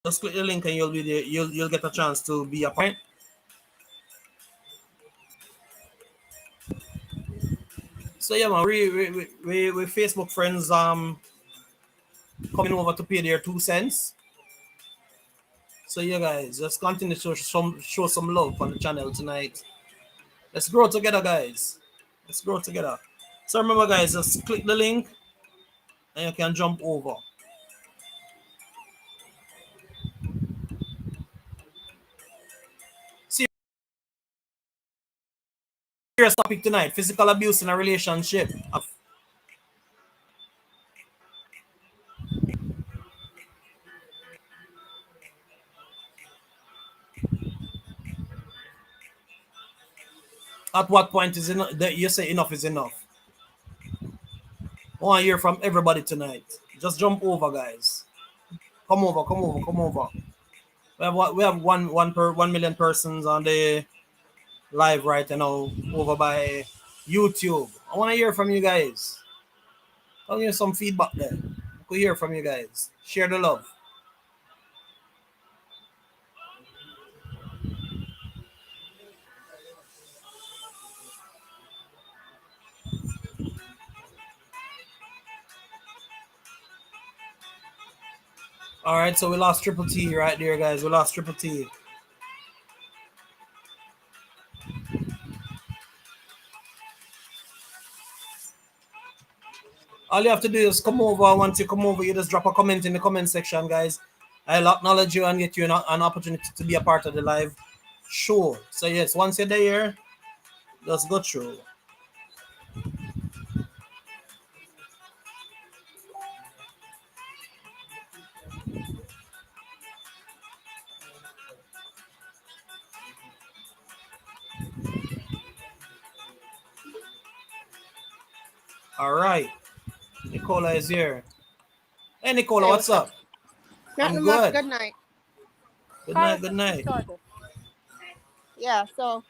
just click the link and you'll be there. You'll get a chance to be a part. So yeah, man, we Facebook friends coming over to pay their 2 cents. So yeah, guys, just continue to show some love on the channel tonight. Let's grow together, guys. Let's grow together. So remember, guys, just click the link and you can jump over. Serious topic tonight: physical abuse in a relationship. At what point is enough? That you say enough is enough? I want to hear from everybody tonight. Just jump over, guys. Come over, come over, come over. We have 1 million persons on the live right now over by YouTube. I want to hear from you guys. I'll hear some feedback there. I could hear from you guys. Share the love. All right, so we lost Triple T right there, guys. We lost Triple T. All you have to do is come over. Once you come over, you just drop a comment in the comment section, guys. I'll acknowledge you and get you an opportunity to be a part of the live. Sure. So yes, once you're there, just go through. All right. Nicola is here. Hey Nicola, Hey, what's what's up? up? I'm Nothing much. good. Good night. Good night, good Conversation night. started. Yeah, so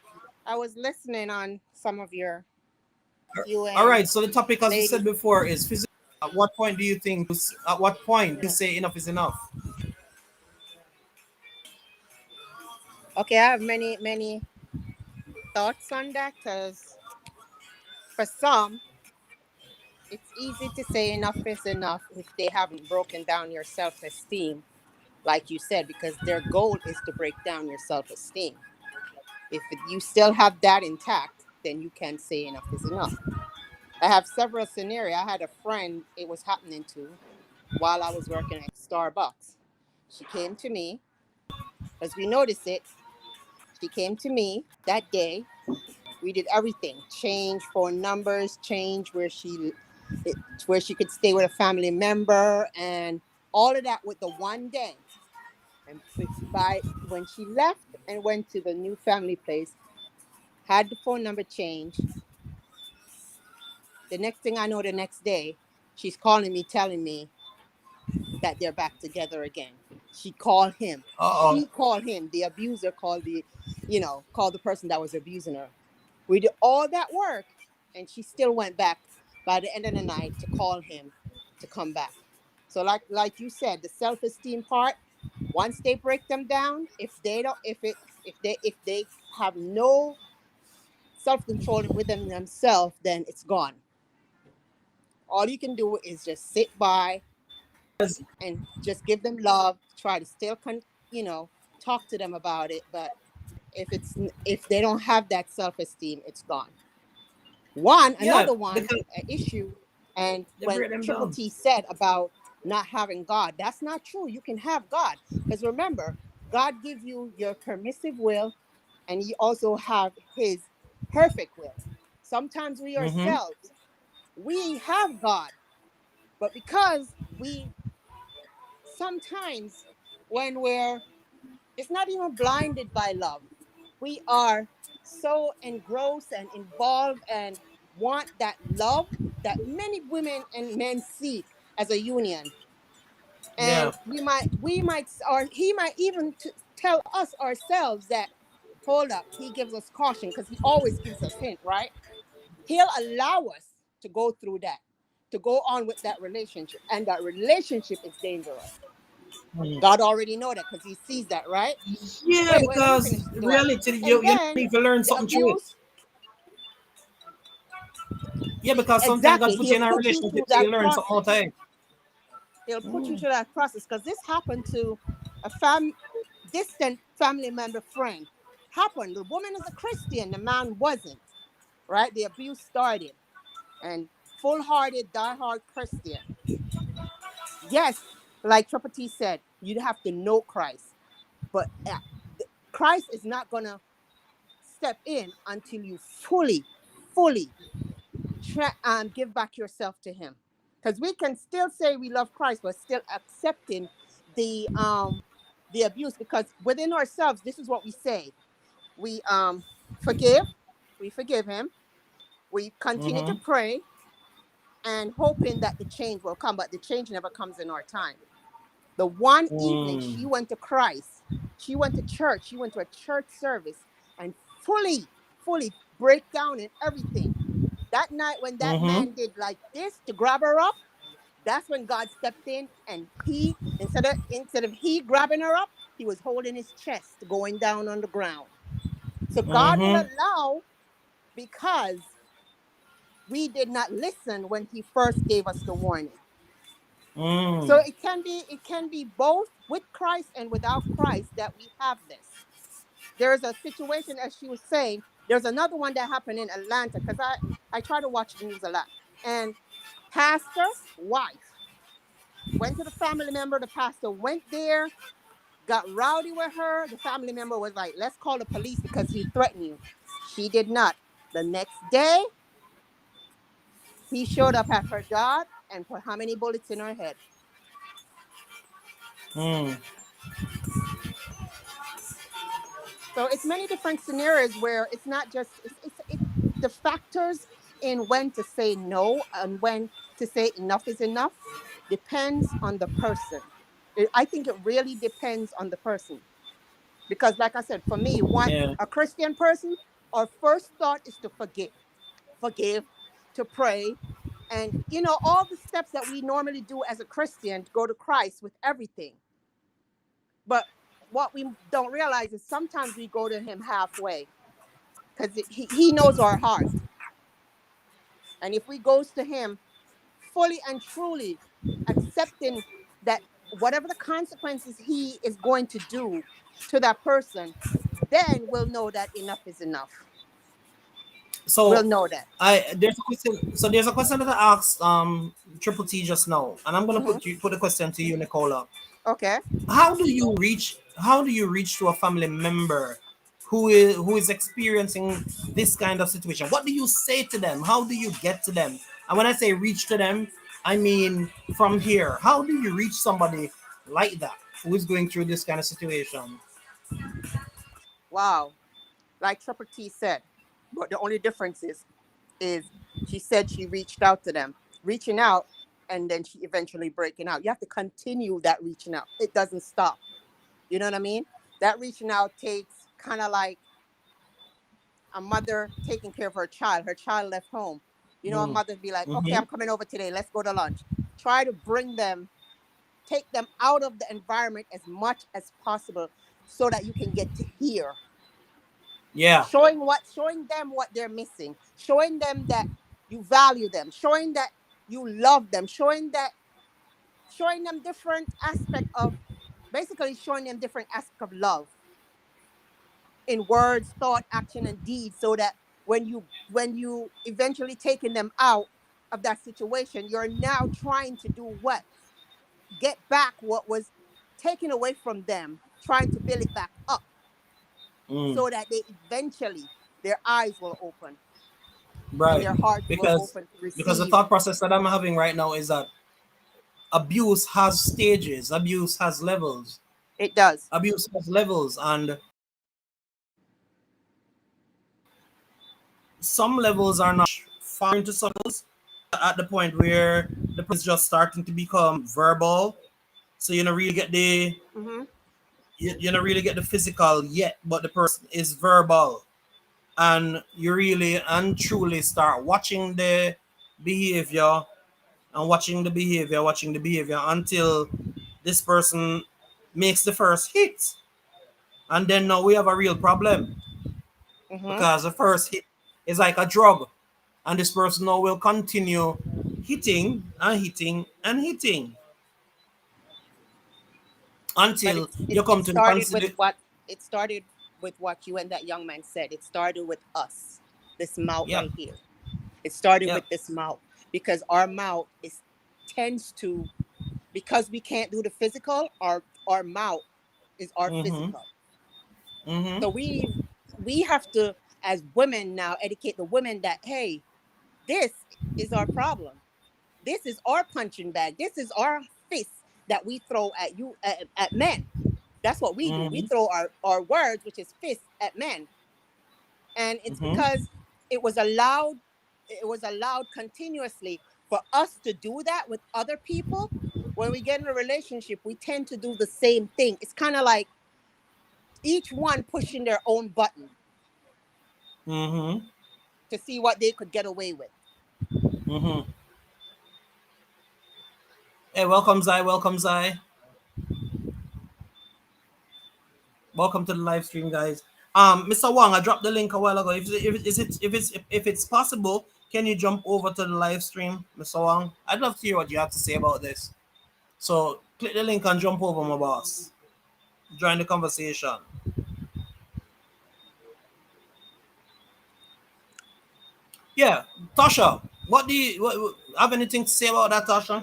I was listening on some of you All and right. So the topic, as we said lady. before, is physical. At what point do you think? At what point do you Yeah. say enough is enough? Okay, I have many thoughts on that because for some, it's easy to say enough is enough if they haven't broken down your self esteem, like you said, because their goal is to break down your self esteem. If you still have that intact, then you can say enough is enough. I have several scenarios. I had a friend it was happening to while I was working at Starbucks. She came to me as we noticed it. She came to me that day. We did everything: change phone numbers, change it, where she could stay with a family member, and all of that with the one day. And by when she left and went to the new family place, had the phone number change. The next thing I know, the next day, she's calling me, telling me that they're back together again. She called him. Uh She called him. The abuser called called the person that was abusing her. We did all that work, and she still went back by the end of the night to call him to come back. So, like you said, the self esteem part. Once they break them down, if they don't, if they have no self control within themselves, then it's gone. All you can do is just sit by oh. and just give them love, try to still talk to them about it. But if they don't have that self-esteem, it's gone. Yeah, Another one because issue. And they when break them Triple down. T said about not having God, that's not true. You can have God, because remember, God gives you your permissive will, and you also have his perfect will. Sometimes we Mm-hmm. ourselves, we have God, but because we sometimes, when we're, it's not even blinded by love, we are so engrossed and involved and want that love that many women and men seek as a union. Yeah. And we might, or he might even tell us ourselves that, hold up, he gives us caution because he always gives us hint, right? He'll allow us to go through that, to go on with that relationship, and that relationship is dangerous. Mm. God already know that because he sees that, right? Yeah, Wait, let me because finish the story. reality, And you then need to learn the something through it. abuse, Yeah, because sometimes God exactly. puts you He'll in a put you relationship through so you that learn something all the process. time. He'll put you Mm. through that process because this happened to a distant family member friend. Happened. The woman is a Christian, the man wasn't. Right? The abuse started, and full-hearted, die-hard Christian. Yes, like Triple T said, you'd have to know Christ, but Christ is not gonna step in until you fully give back yourself to him, because we can still say we love Christ but still accepting the um the abuse, because within ourselves this is what we say: we forgive, we forgive him, we continue to Mm-hmm. pray and hoping that the change will come, but the change never comes in our time. The one evening Mm. she went to Christ, she went to church, she went to a church service, and fully break down in everything. That night when that Mm-hmm. man did like this to grab her up, that's when God stepped in, and he, instead of he grabbing her up, he was holding his chest going down on the ground. So God will Mm-hmm. allow, because we did not listen when he first gave us the warning. So Mm. it can be both with Christ and without Christ that we have this. There's a situation, as she was saying, there's another one that happened in Atlanta, because I try to watch the news a lot. And pastor wife went to the family member, the pastor went there, got rowdy with her. The family member was like, let's call the police because he threatened you. She did not. The next day, he showed up at her job and put how many bullets in her head? Mm. So it's many different scenarios where it's not just it's the factors in when to say no and when to say enough is enough depends on the person. I think it really depends on the person because, like I said, for me, one Yeah. a Christian person, our first thought is to forgive, to pray, and all the steps that we normally do as a Christian to go to Christ with everything. But what we don't realize is sometimes we go to Him halfway because he knows our heart. And if we goes to him fully and truly accepting that whatever the consequences he is going to do to that person, then we'll know that enough is enough. We'll So know that. I there's a question. So there's a question that I asked Triple T just now, and I'm gonna Hmm. put a question to you, Nicola. Okay. How do you reach to a family member who is experiencing this kind of situation? What do you say to them? How do you get to them? And when I say reach to them, I mean from here. How do you reach somebody like that who is going through this kind of situation? Wow. Like Triple T said, but the only difference is she said she reached out to them, reaching out, and then she eventually breaking out. You have to continue that reaching out. It doesn't stop. You know what I mean? That reaching out takes kind of like a mother taking care of her child. Her child left home. A Mm. mother be like, okay, Mm-hmm. I'm coming over today. Let's go to lunch. Try to bring them, take them out of the environment as much as possible so that you can get to hear. Yeah. Showing them what they're missing, showing them that you value them, showing that you love them, showing them different aspect of basically showing them different aspect of love in words, thought, action, and deed, so that when you eventually taking them out of that situation, you're now trying to do what? Get back what was taken away from them, trying to build it back up Mm. so that they eventually their eyes will open and Right. their hearts will Because open to because the receive. thought process that I'm having right now is that abuse has stages, abuse has levels, It does. and some levels are not far into some levels at the point where the person is just starting to become verbal. So you don't really get the Mm-hmm. you don't really get the physical yet, but the person is verbal, and you really and truly start watching the behavior and watching the behavior until this person makes the first hit. And then now we have a real problem Mm-hmm. because the first hit is like a drug, and this person now will continue hitting and hitting and hitting But until it you come it to the started with consider. what you and that young man said. It started with us, this mouth Yep, right here. It started yep. with this mouth because our mouth is tends to, because we can't do the physical, our mouth is our Mm-hmm. physical. Mm-hmm. So we have to, as women now, educate the women that, hey, this is our problem. This is our punching bag. This is our fist that we throw at you at men. That's what we do. We Mm-hmm. throw our words, which is fists, at men. And it's Mm-hmm. because it was allowed continuously for us to do that with other people. When we get in a relationship, we tend to do the same thing. It's kind of like each one pushing their own button Mm-hmm. to see what they could get away with. Mm-hmm. Hey, welcome Zai, welcome Zai. Welcome to the live stream, guys. Mr. Wang, I dropped the link a while ago. If it's possible, can you jump over to the live stream, Mr. Wang? I'd love to hear what you have to say about this. So click the link and jump over, my boss. Join the conversation. Yeah, Tasha, have anything to say about that, Tasha?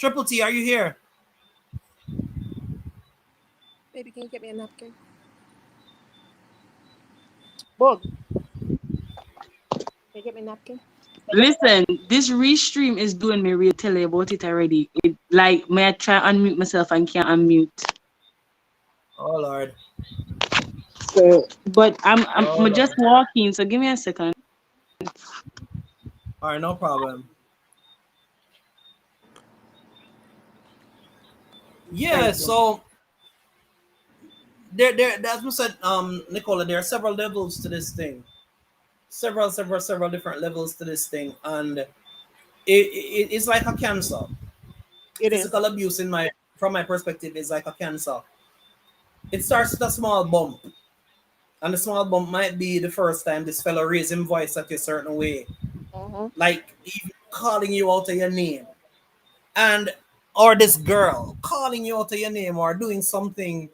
Triple T, are you here? Baby, can you get me a napkin? Boom. Can you get me a napkin? Listen, this restream is doing me real. Tell you about it already. It like may I try unmute myself and can't unmute. Oh Lord. So, but Oh I'm just Lord. walking. So give me a second. All right, no problem. Yeah, Thank you. so there as we said, Nicola, there are several levels to this thing. Several different levels to this thing. And it's like a cancer. It is. Physical abuse in my from my perspective is like a cancer. It starts with a small bump. And the small bump might be the first time this fellow raised his voice at you a certain way. Mm-hmm. Like even calling you out of your name. And or this girl calling you out of your name or doing something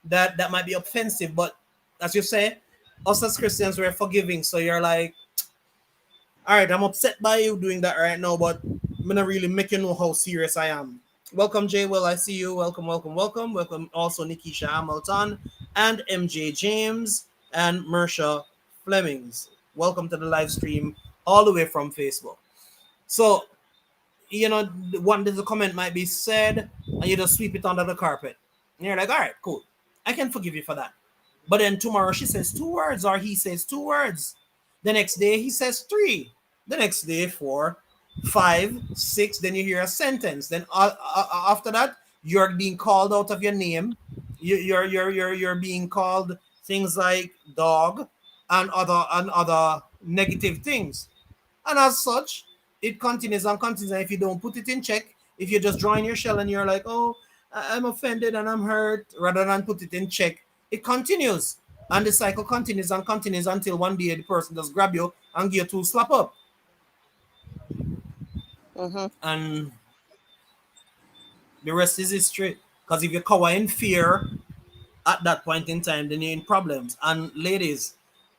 that might be offensive, but as you say, us as Christians we're forgiving. So you're like, all right, I'm upset by you doing that right now, but I'm gonna really make you know how serious I am. Welcome, Jay. Well, I see you. Welcome. Also, Nikisha Hamilton and MJ James and Mersha Flemings. Welcome to the live stream all the way from Facebook. So, one little comment might be said, and you just sweep it under the carpet. And you're like, all right, cool. I can forgive you for that. But then tomorrow she says two words, or he says two words. The next day he says three. The next day four, five, six. Then you hear a sentence. Then after that, you're being called out of your name. You're being called things like dog and other negative things. And as such, it continues and continues. And if you don't put it in check, if you just draw in your shell and you're like, oh, I'm offended and I'm hurt, rather than put it in check, it continues. And the cycle continues and continues until one day the person just grab you and give you two slap up. Mm-hmm. And the rest is history. Because if you cower in fear at that point in time, then you're in problems. And ladies,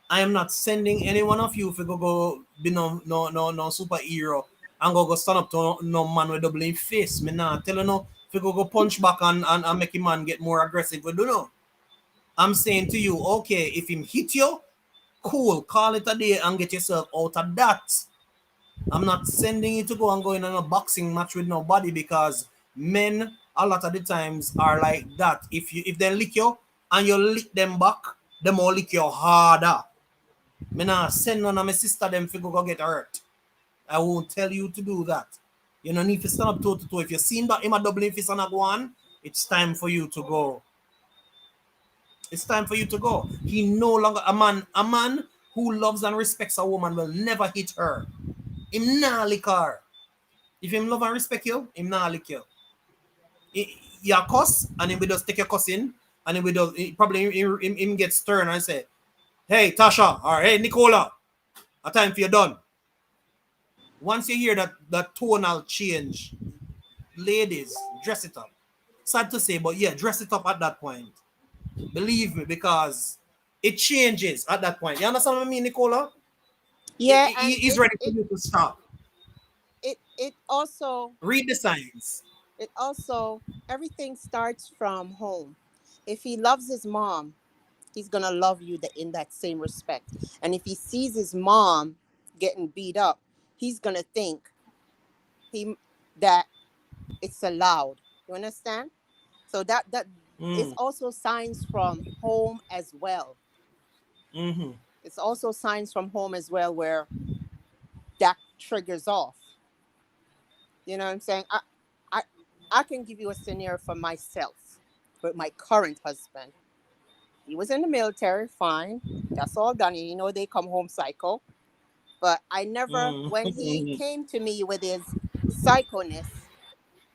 I am not sending any one of you if you go be no superhero and go stand up to no man with doubling face. Me nah tell you no if you go punch back and make a man get more aggressive. We do know. I'm saying to you, okay, if him hit you, cool, call it a day and get yourself out of that. I'm not sending you to go and go in on a boxing match with nobody because men a lot of the times are like that. If they lick you and you lick them back, them will lick you harder. Me nah send none of my sister them fi go get hurt. I won't tell you to do that. You don't need to stand up toe to toe. If you seen that him a doubling fist and a go on, it's time for you to go. It's time for you to go. He no longer a man who loves and respects a woman will never hit her. Him nah lick her. If him love and respect you, him nah lick you. You cuss and him will just take your cuss in and him will just probably him get stern and say, hey Tasha or hey Nicola, a time for you done. Once you hear that tonal change, ladies, dress it up. Sad to say, but yeah, dress it up at that point. Believe me, because it changes at that point. You understand what I mean, Nicola? Yeah, and He's ready for you to stop. it also Read the signs. it also everything starts from home. If he loves his mom, he's gonna love you in that same respect. And if he sees his mom getting beat up, he's gonna think he that it's allowed. You understand? So that is Mm, also signs from home as well. mm-hmm. It's also signs from home as well where that triggers off. You know what I'm saying? I I can give you a scenario for myself with my current husband. He was in the military, fine. That's all done. You know they come home psycho. But I never, Mm, when he came to me with his psychoness,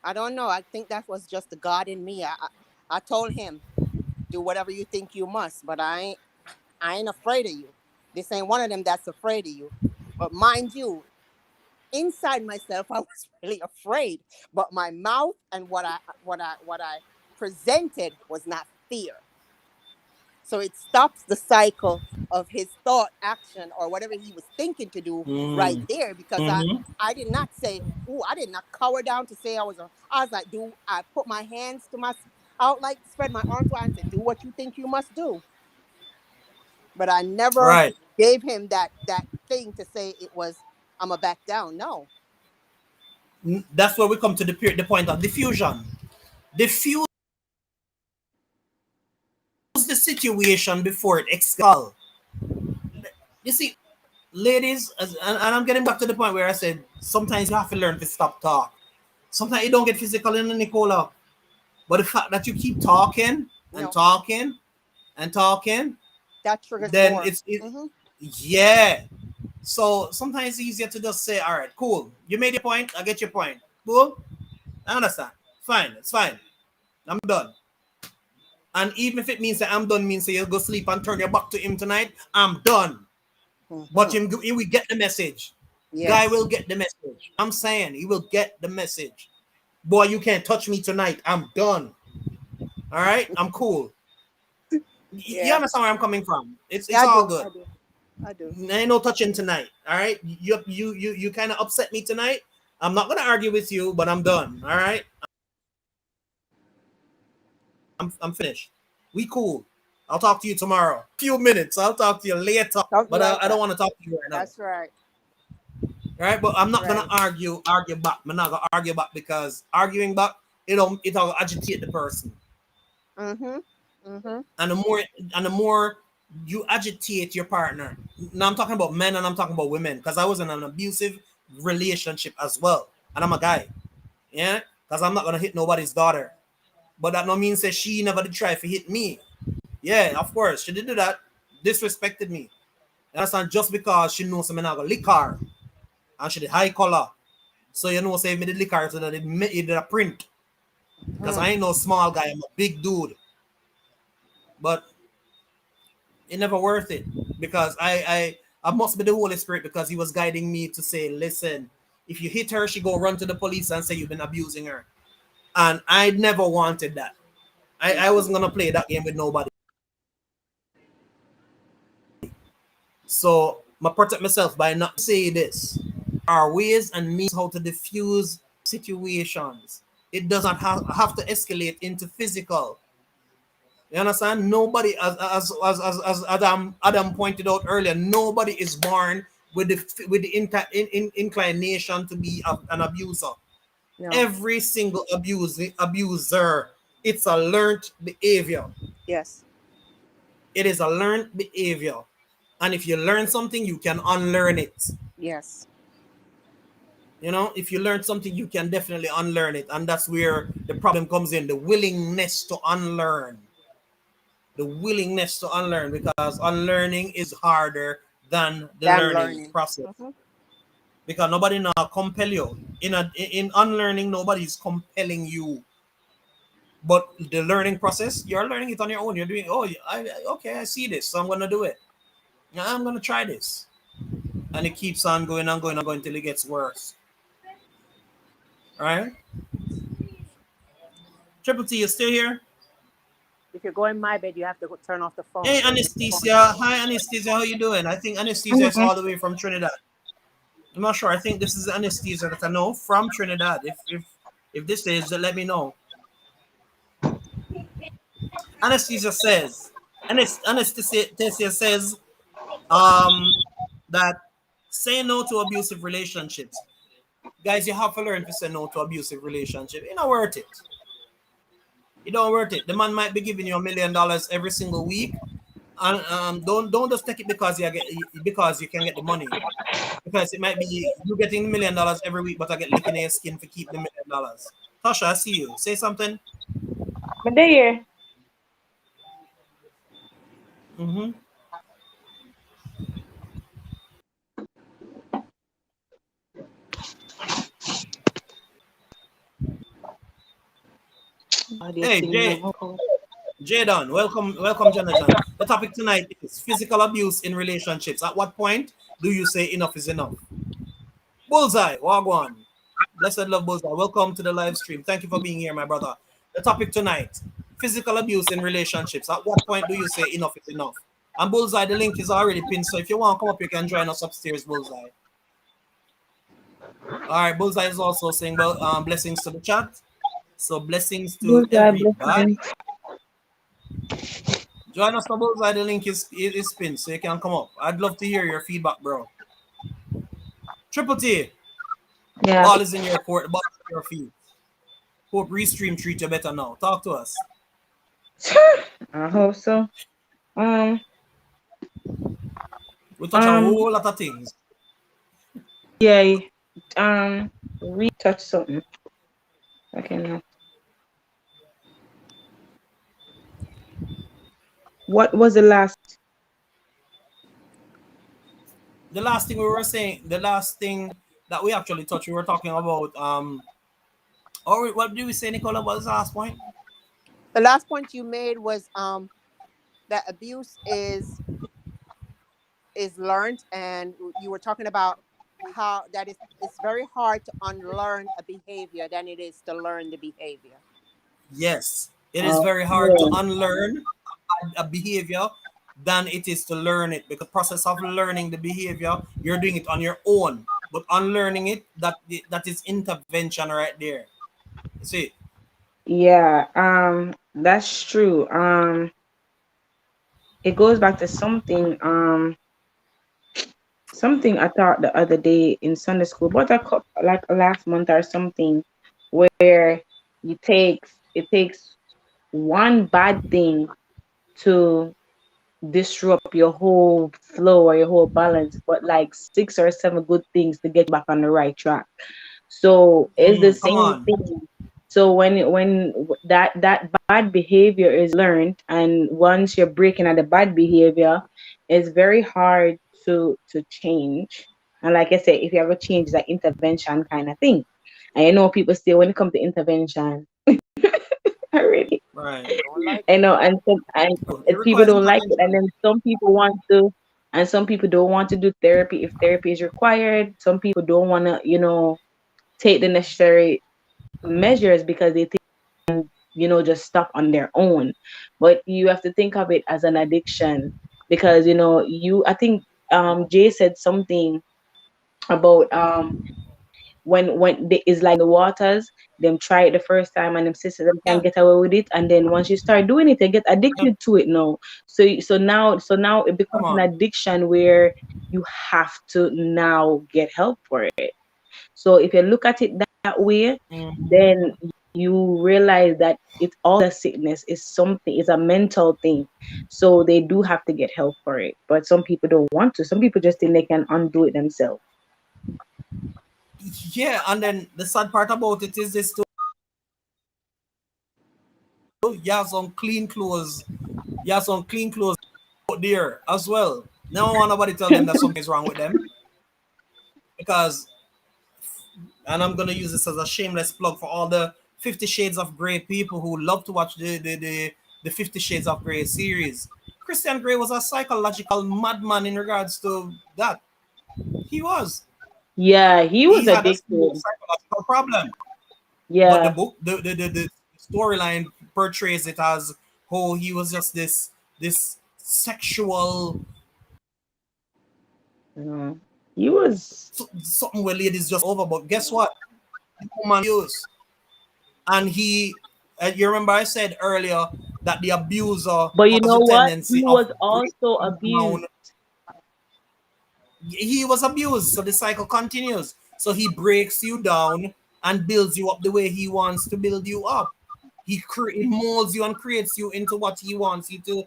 I don't know. I think that was just the God in me. I told him, do whatever you think you must, but I ain't afraid of you. This ain't one of them that's afraid of you. But mind you, inside myself, I was really afraid. But my mouth and what I presented was not fear. So it stops the cycle of his thought, action, or whatever he was thinking to do right Mm. there. Because Mm-hmm. I did not say, oh, I did not cower down to say I was. I was like, do I put my hands to my out like spread my arms wide and say, do what you think you must do. But I never Right. gave him that thing to say it was. I'm a back down. No, That's where we come to the point of diffusion. Diffuse the situation before it escalates. You see, ladies, and I'm getting back to the point where I said sometimes you have to learn to stop talk. Sometimes you don't get physical in the Nicola, but the fact that you keep talking and no, talking and talking, that triggers then more. it Hmm. yeah. So sometimes it's easier to just say, all right, cool. You made your point. I get your point. Cool. I understand. Fine. It's fine. I'm done. And even if it means that I'm done, means that you'll go sleep and turn your back to him tonight, I'm done. But Hmm. he will get the message. Guy Yes. will get the message. I'm saying he will get the message. Boy, you can't touch me tonight. I'm done. All right? I'm cool. You Yeah. understand where I'm coming from? It's Yeah, I all do. good. I do. I do. Ain't no touching tonight. All right? You kind of upset me tonight. I'm not gonna argue with you, but I'm done. All right? I'm finished. We cool. I'll talk to you tomorrow. Few minutes. I'll talk to you later. Something But like I don't that. want to talk to you right now. That's right. Right? But I'm not gonna Right. argue back. I'm not gonna argue back because arguing back it'll agitate the person. Mm-hmm. Mm-hmm. And the more you agitate your partner. Now I'm talking about men and I'm talking about women because I was in an abusive relationship as well, and I'm a guy. Yeah, because I'm not gonna hit nobody's daughter. But that no means that she never did try to hit me. Yeah, of course she did do that. Disrespected me. And that's not just because she knows I'm not gonna lick her and she did high color. So you know, say me did lick her so that it did a print. Because Mm. I ain't no small guy, I'm a big dude. But it never worth it because I must be the Holy Spirit because he was guiding me to say, listen, if you hit her, she go run to the police and say you've been abusing her. And I never wanted that. I wasn't gonna play that game with nobody. So I protect myself by not saying this. Are ways and means how to diffuse situations. It does not have to escalate into physical. You understand? Nobody, as Adam pointed out earlier, nobody is born with the inclination to be an abuser. No. Every single abuser, it's a learned behavior. Yes. It is a learned behavior, and if you learn something, you can unlearn it. Yes. If you learn something, you can definitely unlearn it, and that's where the problem comes in: the willingness to unlearn. The willingness to unlearn, because unlearning is harder than the Than learning learning. process, Hmm. because nobody now compel you in unlearning. Nobody's compelling you, but the learning process, you're learning it on your own. You're doing, okay, I see this, so I'm gonna do it. I'm gonna try this, and it keeps on going and going and going until it gets worse. Right? Triple T is still here. If you go in my bed, you have to turn off the phone. Hey, So if the phone Anesthesia. Hi, Anesthesia. How you doing? I think Anesthesia is all the way from Trinidad. I'm not sure. I think this is Anesthesia that I know from Trinidad. If this is, let me know. Anesthesia says, Anesthesia says, um, that say no to abusive relationships. Guys, you have to learn to say no to abusive relationship. It's not worth it. It don't worth it. The man might be giving you $1 million every single week, and don't just take it because you can get the money. Because it might be you getting $1 million every week, but I get licking your skin to keep the $1 million. Tasha, I see you. Say something. But there, Mm-hmm. Hey, Jadon, welcome, Jonathan. The topic tonight is physical abuse in relationships. At what point do you say enough is enough? Bullseye, Wagwan. Blessed love Bullseye. Welcome to the live stream. Thank you for being here, my brother. The topic tonight: physical abuse in relationships. At what point do you say enough is enough? And Bullseye, the link is already pinned. So if you want to come up, you can join us upstairs, Bullseye. All right, Bullseye is also saying blessings to the chat. So blessings to everybody. Join us for Bullseye. The link is pinned, so you can come up. I'd love to hear your feedback, bro. Triple T. Yeah. Ball is in your court. Ball is in your feet. Hope Restream treat you better now. Talk to us. I hope so. We touch a whole lot of things. Yeah. Retouch something. Okay, now. What was the last? The last thing we were saying, the last thing that we actually touched, we were talking about or what did we say, Nicola? What was the last point? The last point you made was that abuse is learned, and you were talking about how that it's very hard to unlearn a behavior than it is to learn the behavior. Yes, it is very hard to unlearn a behavior than it is to learn it, because the process of learning the behavior, you're doing it on your own, but unlearning it, that is intervention right there. You see? Yeah, that's true. It goes back to something I taught the other day in Sunday school, but like last month or something, where it takes one bad thing to disrupt your whole flow or your whole balance, but like 6 or 7 good things to get back on the right track. So it's the Come same on. thing. So when that bad behavior is learned, and once you're breaking at the bad behavior, it's very hard to change. And like I said, if you ever change, that intervention kind of thing. And you know, people say when it comes to intervention, already, Right. Don't like I it. know, and It people requires don't like it, and intervention. then some people want to, and some people don't want to do therapy if therapy is required. Some people don't want to, take the necessary measures because they think, just stop on their own. But you have to think of it as an addiction, because I think Jay said something about when they is like the waters, them try it the first time and them sisters them can Yeah. get away with it, and then once you start doing it, they get addicted to it now. So now it Come becomes an on. addiction where you have to now get help for it. So if you look at it that way, then you realize that it's all the sickness is something, it's a mental thing. So they do have to get help for it. But some people don't want to. Some people just think they can undo it themselves. Yeah, and then the sad part about it is this too. You have some clean clothes. You have some clean clothes out there as well. Never want nobody tell them that something is wrong with them. Because, and I'm gonna use this as a shameless plug for all the 50 Shades of Grey people who love to watch the 50 Shades of Grey series. Christian Grey was a psychological madman in regards to that. He was. Yeah, he He was had a serious addicted. psychological problem. But the Yeah. book, the storyline portrays it as, oh, he was just this sexual He was. something where ladies just over. But guess what? Woman use, and you remember I said earlier that the abuser But you has know the what? tendency He of was also breaking abused. down. He was abused, so the cycle continues. So he breaks you down and builds you up the way he wants to build you up. He molds you and creates you into what he wants you to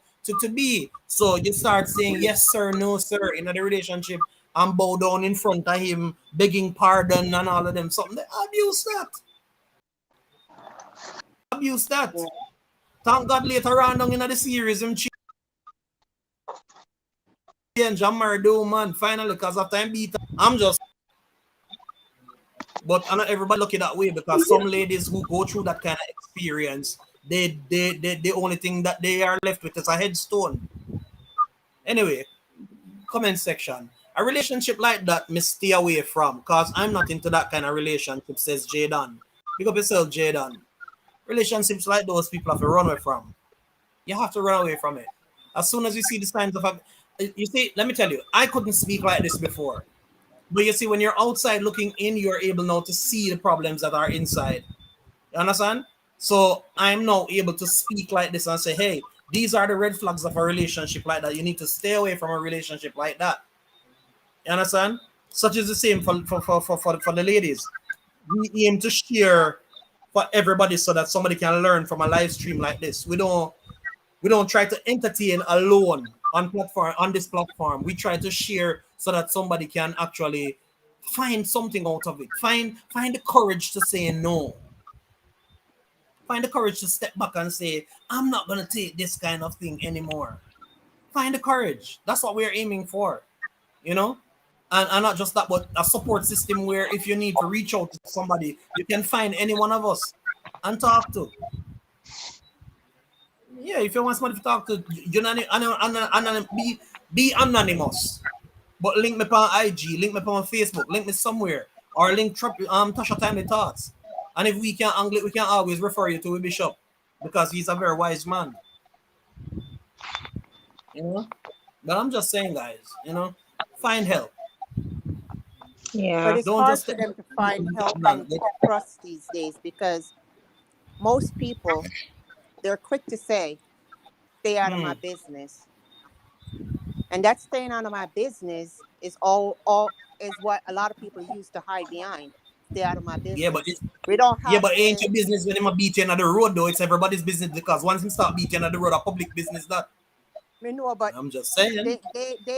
be. So you start saying yes sir, no sir in the relationship, and bow down in front of him, begging pardon and all of them. Something they abuse that. Abuse that. Thank God later on down in the series him change and marry the woman finally, because after him beat her, I'm just. But not everybody lucky that way, because some ladies who go through that kind of experience, they the only thing that they are left with is a headstone. Anyway, comment section. A relationship like that, me stay away from, because I'm not into that kind of relationship, says Jaden. Pick up yourself, Jaden. Relationships like those people have to run away from. You have to run away from it. As soon as you see the signs of you see, let me tell you, I couldn't speak like this before. But you see, when you're outside looking in, you're able now to see the problems that are inside. You understand? So I'm now able to speak like this and say, hey, these are the red flags of a relationship like that. You need to stay away from a relationship like that. You understand? Such is the same for the ladies. We aim to share for everybody so that somebody can learn from a live stream like this. We don't try to entertain alone on this platform. We try to share so that somebody can actually find something out of it. Find the courage to say no. Find the courage to step back and say, I'm not gonna take this kind of thing anymore. Find the courage. That's what we're aiming for, you know? And not just that, but a support system where if you need to reach out to somebody, you can find any one of us and talk to. Yeah, if you want somebody to talk to, be anonymous. But link me on IG, link me on Facebook, link me somewhere, or link Tasha Timely Thoughts. And if we can angle it, we can always refer you to a bishop because he's a very wise man. You know? But I'm just saying, guys, find help. But Yeah. it's Don't hard just for step them to find help back. and get trust these days because most people, they're quick to say, stay out of my Mm, business. And that staying out of my business is all is what a lot of people use to hide behind. Stay out of my yeah, but business. We don't yeah, have but it ain't the your business when him beat you on the road though. It's everybody's business because once him start beating on the road, a public business that. we know, but I'm just saying. they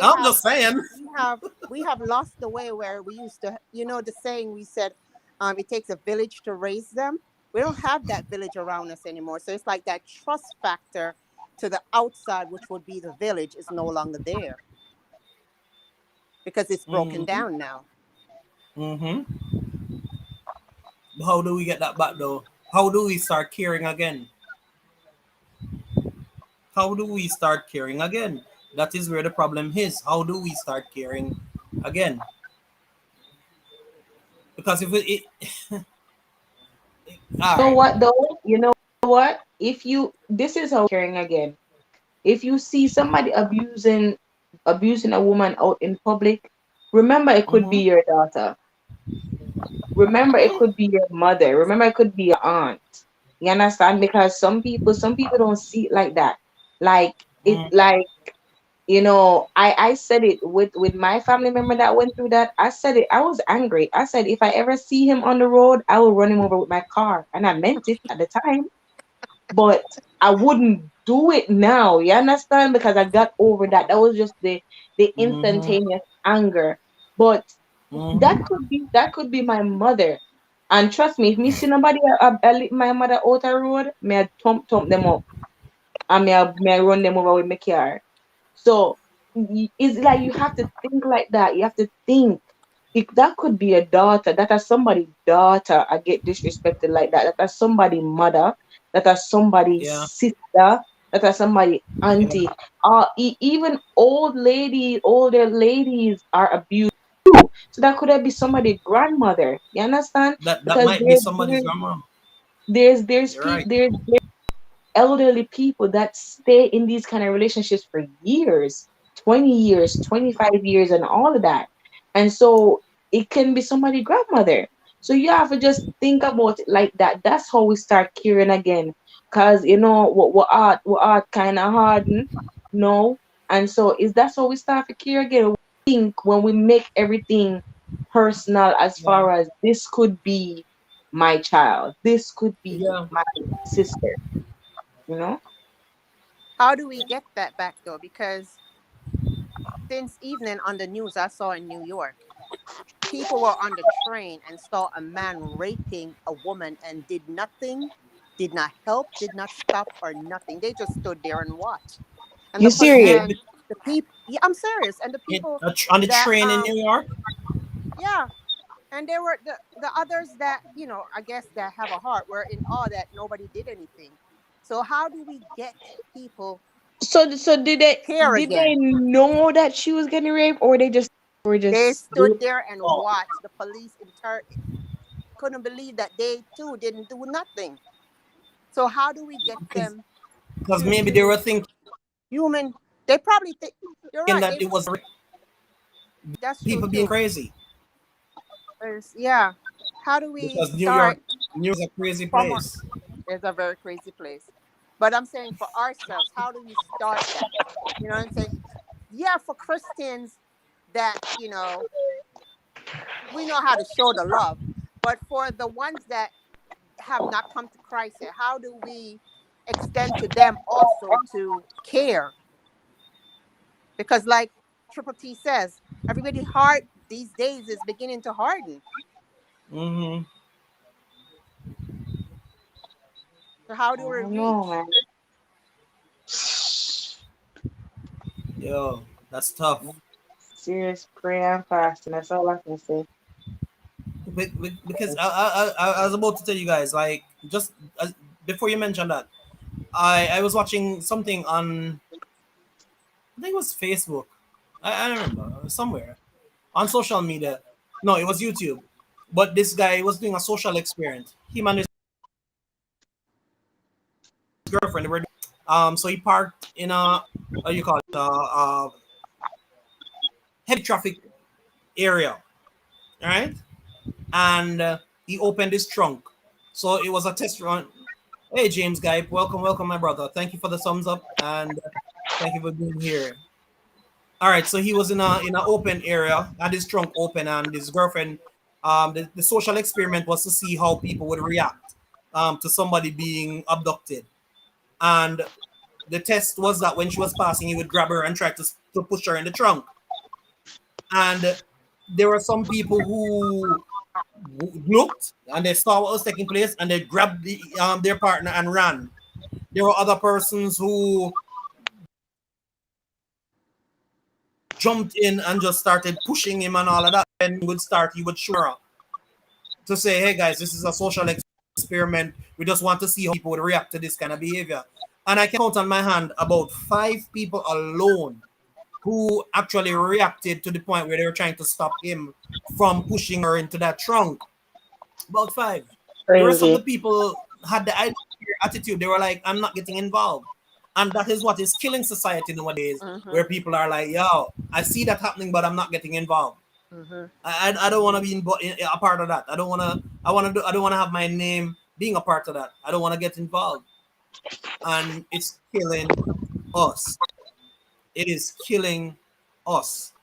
I'm have just saying. we have lost the way where we used to, the saying we said, it takes a village to raise them. We don't have that village around us anymore. So it's like that trust factor to the outside, which would be the village, is no longer there because it's broken Mm-hmm. down now. Mm-hmm. How do we get that back though? How do we start caring again? How do we start caring again? That is where the problem is. How do we start caring again? Because if all know right. what though? You know what? If you this is how caring again. If you see somebody abusing a woman out in public, remember it could be Mm-hmm. your daughter. Remember it could be your mother. Remember it could be your aunt. You understand? Because some people don't see it like that. Like it Mm, like I said it with my family member that went through that. I said it, I was angry. I said if I ever see him on the road, I will run him over with my car. And I meant it at the time, but I wouldn't do it now. You understand? Because I got over that. That was just the mm-hmm. instantaneous anger. But Mm-hmm. that could be my mother. And trust me, if me see nobody my mother out the road, me I thump them up and me I run them over with my car. So it's like you have to think like that. You have to think. That could be a daughter. That is somebody's daughter. I get disrespected like that. That is somebody's mother. That is somebody's Yeah. sister. That is somebody's Yeah. auntie. Even older ladies are abused. So that could be somebody's grandmother. You understand? That Because might be somebody's grandma. there's You're people right. there's elderly people that stay in these kind of relationships for years, 20 years, 25 years, and all of that. And so it can be somebody's grandmother. So you have to just think about it like that. That's how we start caring again. Because, what art kind of harden, no. And so is that's how we start to care again. We think when we make everything personal as Yeah. far as this could be my child, this could be Yeah. my sister, you know? How do we get that back though? Because since evening on the news I saw in New York, people were on the train and saw a man raping a woman and did nothing, did not help, did not stop or nothing. They just stood there and watched. And You serious? Yeah. and the people, yeah, I'm serious. And the people On the that train in New York. yeah, and there were the others that, I guess that have a heart were in awe that nobody did anything. So how do we get people So did they care did they again? know that she was getting raped, or they just were They just stood there and Oh, watched the police couldn't believe that they too didn't do nothing. So how do we get because them maybe they to were thinking human? They probably think you're that right. it They was That's people true being too. crazy Yeah. How do we because start New York is a crazy from place. it's a very crazy place. But I'm saying for ourselves, how do we start that? You know what I'm saying? Yeah, for Christians that, we know how to show the love. But for the ones that have not come to Christ yet, how do we extend to them also to care? Because like Triple T says, everybody's heart these days is beginning to harden. Mm-hmm. So how I do we don't know, reach? man. Yo, that's tough. Serious prayer and fasting. That's all I can say. Because I was about to tell you guys, like, just before you mentioned that, I was watching something on, I think it was Facebook. I don't remember, somewhere on social media. No, it was YouTube. But this guy was doing a social experiment. Him and his girlfriend, they were so he parked in a, what do you call it, heavy traffic area, all right? And he opened his trunk. So it was a test run. Hey, James Guy, welcome, welcome, my brother. Thank you for the thumbs up and thank you for being here. All right, so he was in an open area, had his trunk open, and his girlfriend. The social experiment was to see how people would react to somebody being abducted, and the test was that when she was passing, he would grab her and try to push her in the trunk. And there were some people who looked and they saw what was taking place and they grabbed their partner and ran. There were other persons who jumped in and just started pushing him and all of that. And he would show her to say, hey guys, this is a social experiment. We just want to see how people would react to this kind of behavior. And I can count on my hand about 5 people alone who actually reacted to the point where they were trying to stop him from pushing her into that trunk. About 5. The rest of the Crazy. people had the attitude. They were like, I'm not getting involved. And that is what is killing society nowadays, Mm-hmm. where people are like, yo, I see that happening, but I'm not getting involved. Mm-hmm. I don't want to be a part of that. I don't want to have my name being a part of that. I don't want to get involved. And it's killing us. It is killing us.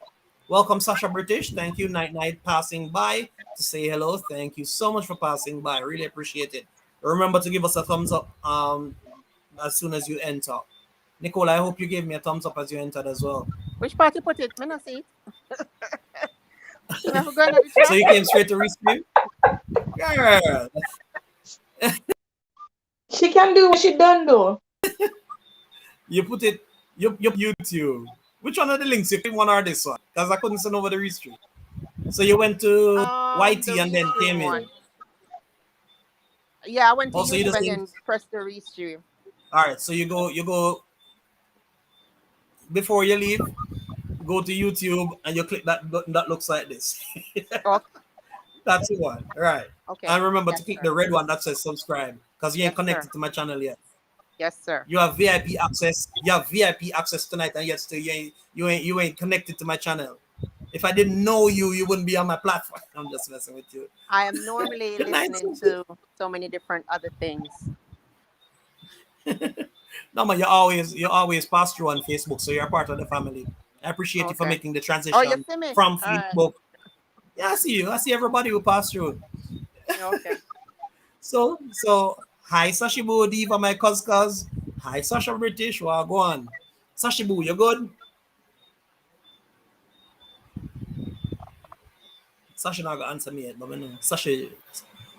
Welcome, Sasha British. Thank you. Night Night passing by to say hello. Thank you so much for passing by. Really appreciate it. Remember to give us a thumbs up as soon as you enter. Nicole, I hope you gave me a thumbs up as you entered as well. Which part you put it? Me not see it. You know, we're going at the So chat. you came straight to Restream? Girl, She can do what she done though. you put it, you YouTube. Which one of the links? You click one or this one? Because I couldn't send over the Restream. So you went to The YT and then restream came one. in. Yeah, I went to Also, you YouTube just and think, then pressed the restream. all right. So you go before you leave. Go to YouTube and you click that button that looks like this. Okay. That's the one, right? Okay. And remember to Yes, click sir. the red one that says subscribe because you ain't Yes, sir. connected to my channel yet. Yes, sir. You have VIP access. You have VIP access tonight, and yet still you ain't connected to my channel. If I didn't know you, you wouldn't be on my platform. I'm just messing with you. I am normally Good night. listening to so many different other things. No, man, you always pass through on Facebook, so you're part of the family. I appreciate you for Okay. making the Oh, you transition see me? from All right. Facebook. Yeah, I see you. I see everybody who passed through. Okay. So hi Sashibu Diva, my cuz. Hi Sasha British. Well, go on. Sashibu, you good? Sasha not gonna answer me yet, but I know Sasha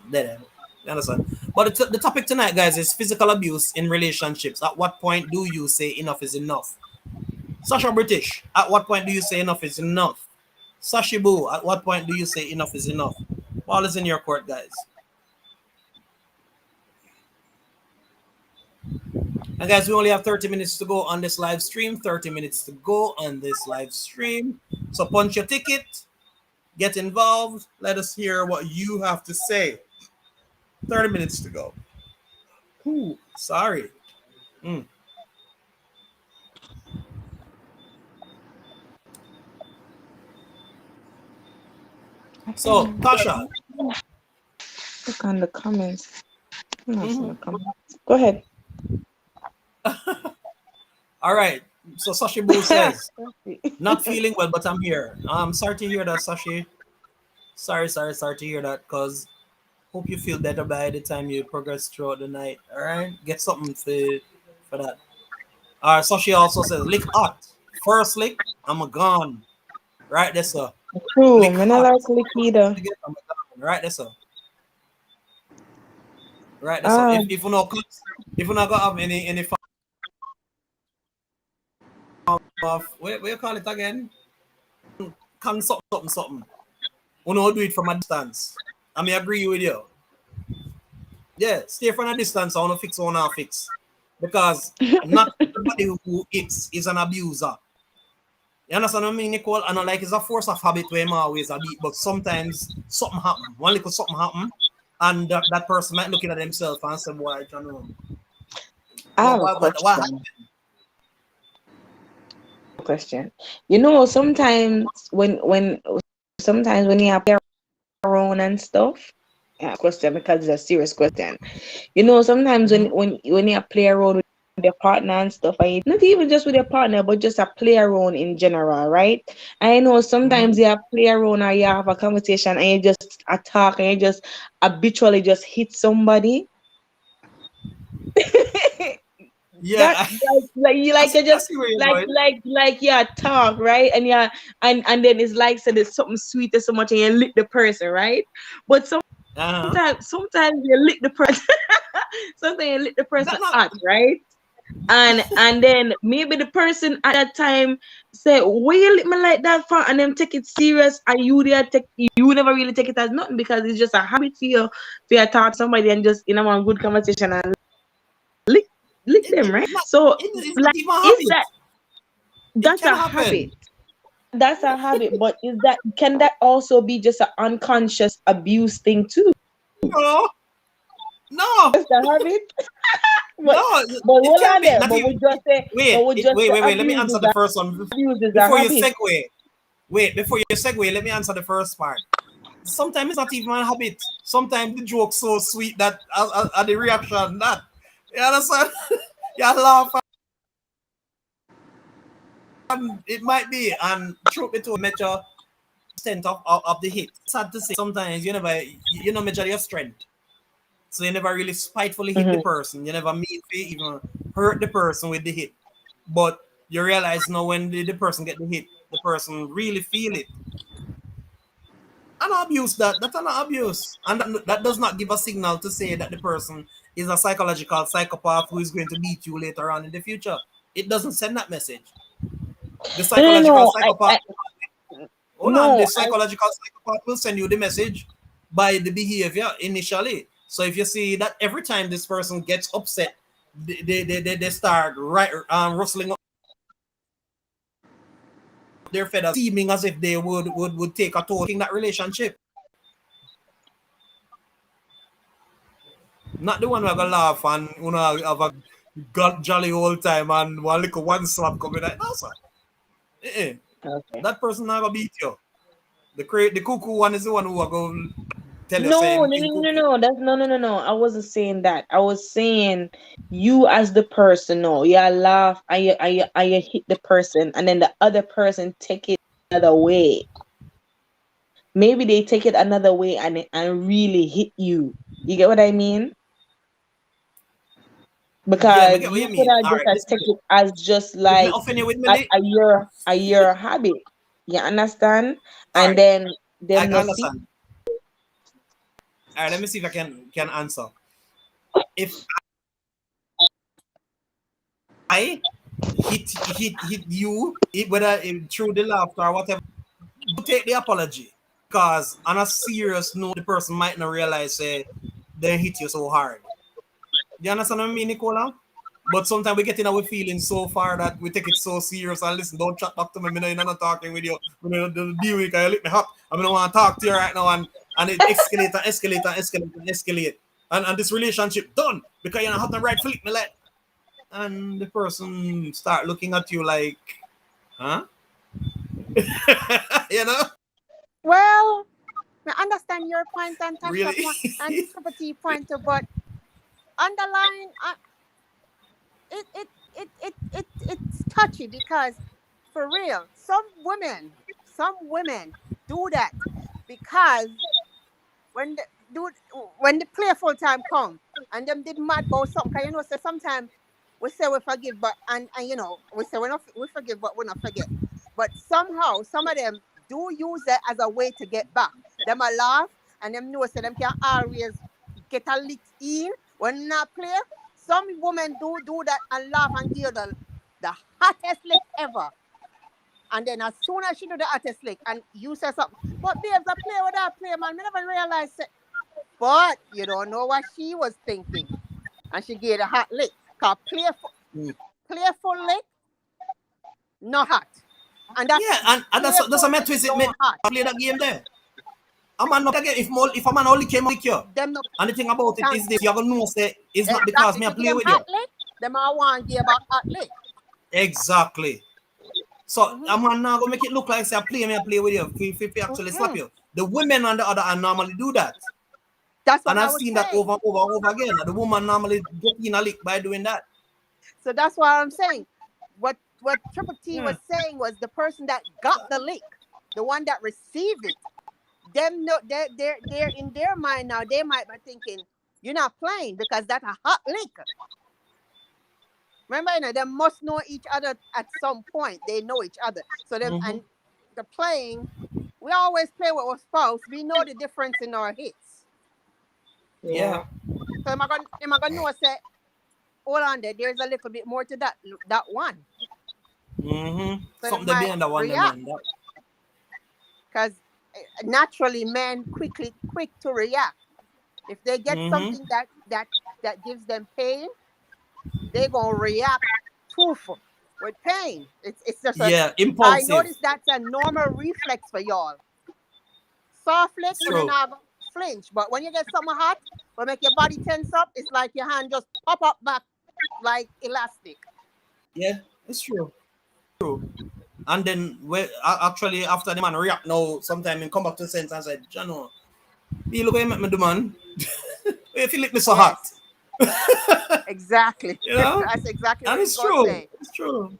dead. You understand? But the topic tonight, guys, is physical abuse in relationships. At what point do you say enough is enough? Sasha British, at what point do you say enough is enough? Sashibu, at what point do you say enough is enough? Ball is in your court, guys. And guys, we only have 30 minutes to go on this live stream. 30 minutes to go on this live stream. So punch your ticket, get involved. Let us hear what you have to say. 30 minutes to go. Ooh, sorry. Mm. I So, can't Tasha. look on the comments. I'm not seeing Mhm. the comments. Go ahead. All right. So Sashi Boo says, not feeling well, but I'm here. Sorry to hear that, Sashi. Sorry to hear that. Cause hope you feel better by the time you progress throughout the night. All right, get something for that. Sashi also says, lick hot. First lick, I'm a gone. Right there, sir. True. Lick Me not hot. like lick either. I'm a gone. Right there, sir. Right there, sir. Ah, If you not gonna have any form of what you call it again? Can something. We know do it from a distance. I mean, agree with you. Yeah, stay from a distance. I want to fix what I want to fix. Because not everybody who hits is an abuser. You understand what I mean, Nicole? I know like it's a force of habit where I'm always a beat, but sometimes something happen. One little something happen, and that person might looking at themselves and say, "Boy, I don't know I have a what happened?" question. Question. You know, sometimes when you play around and stuff, yeah, question because it's a serious question. You know, sometimes Mm-hmm. when you play around with your partner and stuff, and not even just with your partner, but just a play around in general, right? I know Mm-hmm. sometimes you play around or you have a conversation and you just attack and you just habitually just hit somebody. Yeah, That like you like you I just see where you're going. yeah talk right and yeah and then it's like said it's something sweet or so much and you lick the person right but Uh-huh. sometimes you lick the person sometimes you lick the person That not out right and then maybe the person at that time say why you lick me like that for and then take it serious and you never really take it as nothing because it's just a habit for you to talk to somebody and just one good conversation and lick lick them right so it's not like even a is that habit. It that's can a habit happen. that's a habit but is that can that also be just an unconscious abuse thing too No, no, just a habit but no. It hold can on be there not but even. we just say but we just say Wait. Let me answer the first one abuse is a before you habit segue. Wait, before you segue, let me answer the first part. Sometimes it's not even a habit. Sometimes the joke's so sweet that the reaction that you understand, you laugh and it might be and truth be told, measure extent of the hit. It's hard to say. Sometimes you never measure your strength. So you never really spitefully hit the Mhm. person. You never mean to even hurt the person with the hit. But you realize now when the person get the hit, the person really feel it. And abuse that's an abuse. And that does not give a signal to say that the person is a psychological psychopath who is going to beat you later on in the future. It doesn't send that message. The No, no, psychological no. psychopath, hold on, the No, psychological psychopath will send you the message by the behavior initially. So if you see that every time this person gets upset, they start rustling up their feathers, seeming as if they would take a toll in that relationship. Not the one who gonna laugh and have a jolly old time and one little one slap coming like no sir. Eh-eh. okay. That person not gonna beat you. The cuckoo one is the one who are gonna tell you No, saying no, in no, no, cuckoo. no. That's no. I wasn't saying that. I was saying you as the person. No, you laugh and you hit the person, and then the other person take it another way. Maybe they take it another way and really hit you. You get what I mean? Yeah, I Because get what you you could mean. have All just right, this is take it. it as just If me like offend you with me, lick, a year habit. You understand? all And right, then I them no see. understand. All right, let me see if I can answer. If I hit you, whether through the laughter or whatever, do take the apology. Because on a serious note, the person might not realize they hit you so hard. You understand what I mean, Nicola? But sometimes we get in our feelings so far that we take it so serious and listen, don't chat back to me. I'm not talking with you. I'm not deal with you. You lick me hot. I don't want to talk to you right now and it escalate and escalate and escalate and escalate. and this relationship done because you know have the right flick me like, and the person start looking at you like, huh? You know, Well, I understand your point and Tasha really? point and Triple T point too, but underline, it's touchy because for real, some women do that because when the dude when the playful time come and them did mad about something, 'cause you know, so sometimes we say we forgive, but and you know, we say we forgive, but we not forget. But somehow some of them do use it as a way to get back. Them a laugh and them know so them can always get a lick in when not play. Some women do that and laugh and give the hottest lick ever. And then as soon as she do the hottest lick and you say something, but babes, I play with that play, man. Me never realize it. But you don't know what she was thinking. And she gave a hot lick. Cause playful lick, not hot. And that's Yeah, and that's a playful me lick twist it me don't hot. play that game there. A man not again if a man only came lick you. Them no And the thing about it chance. is this, you're gonna know say it's not because Exactly. me I If you give play them with you. hot lick, them all want to give back hot lick. Exactly. So Mm-hmm. a man now gonna make it look like say I play with you if actually slap Mm-mm. you. The women on the other hand normally do that. That's what And I I've was seen that saying. over and over again. The woman normally get in a lick by doing that. So that's what I'm saying. What Triple T Yeah. was saying was the person that got the lick, the one that received it. Them no, they're in their mind now. They might be thinking, "You're not playing because that's a hot lick." Remember, you know, they must know each other at some point. They know each other. So them Mm-hmm. and the playing, we always play with our spouse. We know the difference in our hits. Yeah. Yeah. So am I gonna know say, hold on there, there's a little bit more to that one. Mm-hmm. So they Something there might behind that one them react then. That, because naturally men quick to react. If they get mm-hmm. something that gives them pain, they're gonna react truthful with pain. It's just a Yeah, I impulsive. notice that's a normal reflex for y'all. Soft lick, It's when you true. not flinch. But when you get something hot, will make your body tense up, it's like your hand just pop up back like elastic. Yeah, it's true. True. And then actually after the man react now, sometime and come back to sense and said, Jano, you look what you make me do, man. You feel like me so hot. Yes, exactly. You know? That's exactly And what he's it's gonna true. say. It's true.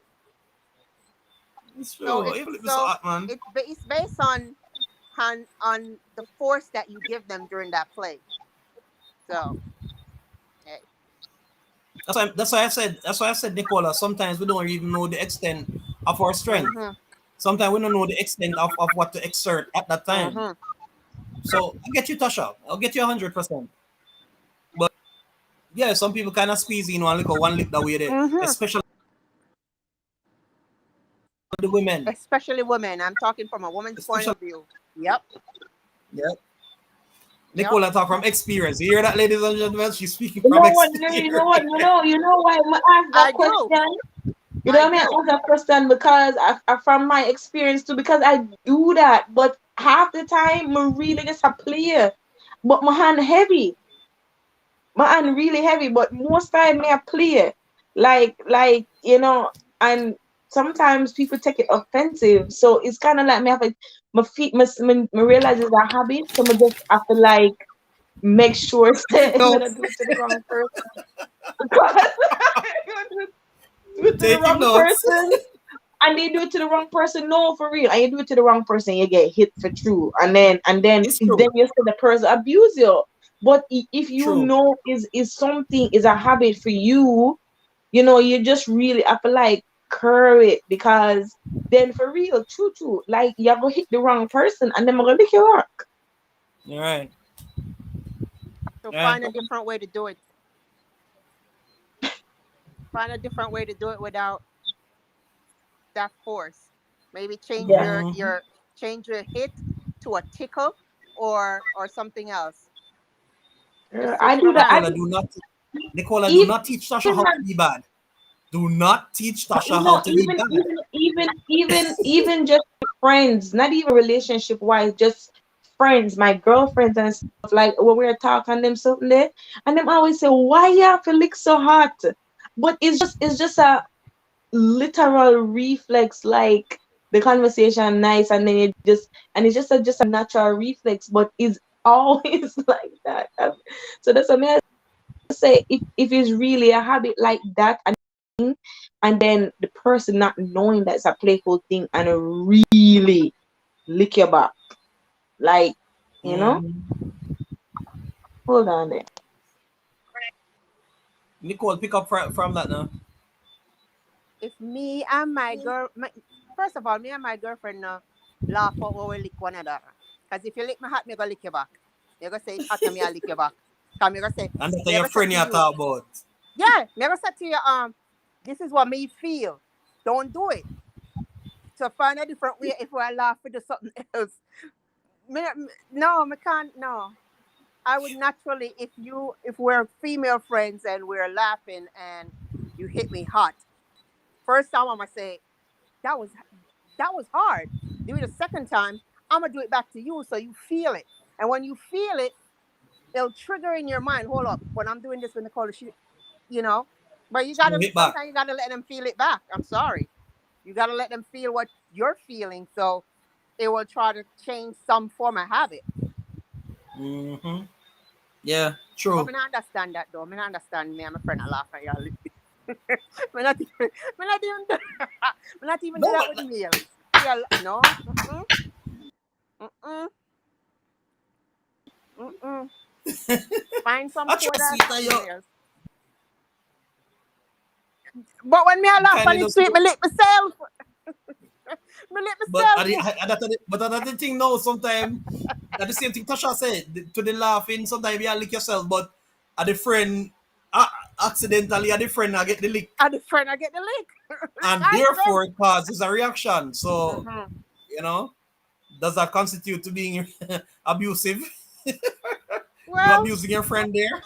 It's So true. it's You feel like me so so hot, man. it's based on the force that you give them during that play. So hey. That's why I said, Nicola, sometimes we don't even know the extent of our strength. Mm-hmm. Sometimes we don't know the extent of what to exert at that time. Mm-hmm. So I get you, Tasha. I'll get you 100%. But yeah, some people kind of squeeze in one lick that way there, Mm-hmm. especially the women. Especially women. I'm talking from a woman's point Especially, of view. Yep. yeah. Yep. Nicola talk from experience. You hear that, ladies and gentlemen? She's speaking You from know what? You know what? experience. You know why I asked that I do. question? You know I what I mean? I do. asked that question because from my experience too, because I do that, but half the time I really just a player. But my hand heavy. My hand really heavy, but most time me a play. And sometimes people take it offensive. So it's kinda like me have my feet me realize it's a habit, so I just have to like make sure Take that I notes. don't do it to the wrong person. Because do it to the Taking wrong notes. person. And they do it to the wrong person. No, for real. And you do it to the wrong person, you get hit for true. And then It's true. you see the person abuse you. But if you True. know is something is a habit for you, you just really have to like curb it because then for real, true, like you're gonna hit the wrong person and then I'm gonna make you work. All right. So All right. find a different way to do it. Find a different way to do it without that force. Maybe change Yeah. your hit to a tickle or something else. Just I switch it do that. I around. Nicola, do even not teach Tasha how to be bad. Do not teach Tasha how No, to be bad. even just friends, not even relationship wise, just friends, my girlfriends and stuff, like when we're talking them something there, and them always say, why you have to lick so hot? But it's just a literal reflex, like the conversation nice, and then it's just a natural reflex, but it's always like that. So that's what I say, if it's really a habit like that, and then the person not knowing that it's a playful thing and really lick your back, like, you know, Mm-hmm. hold on there. Nicole, pick up from that now. If me and first of all, me and my girlfriend laugh out when we lick one another. Because if you lick my hat, me go lick your back. You go say it hot and me I lick your back. Because me go say, And that's me your go say friend to you you, talk about. yeah, me go say to you, this is what me feel. Don't do it. So find a different way if I laugh to do something else. No, me can't, no. I would naturally, if we're female friends and we're laughing and you hit me hot, first time I'm gonna say, that was that was hard. Do it a second time, I'm gonna do it back to you so you feel it. And when you feel it, it'll trigger in your mind. Hold up, when I'm doing this when they call it shit, you know. But you You gotta hit back. sometimes you gotta let them feel it back. I'm sorry. You gotta let them feel what you're feeling so it will try to change some form of habit. Mm-hmm. Yeah, But true. me not understand that though. Me not understand me and my friend I laugh at y'all. me not even me not even me not even do No, that with but males. Yeah, no. Mm-mm, mm-mm, mm-mm. Find some I try to code see or it that something you else. But when me I laugh kind on of the just. street, me lick myself. Me lick But myself. but the thing now, sometimes at the same thing Tasha said to the laughing, sometimes you lick yourself, but at the friend uh, accidentally at the friend I get the lick, And the friend I get the lick. Lick and I say. therefore it causes a reaction. So Mm-hmm. you know, does that constitute to being abusive? You Well, abusing your friend there?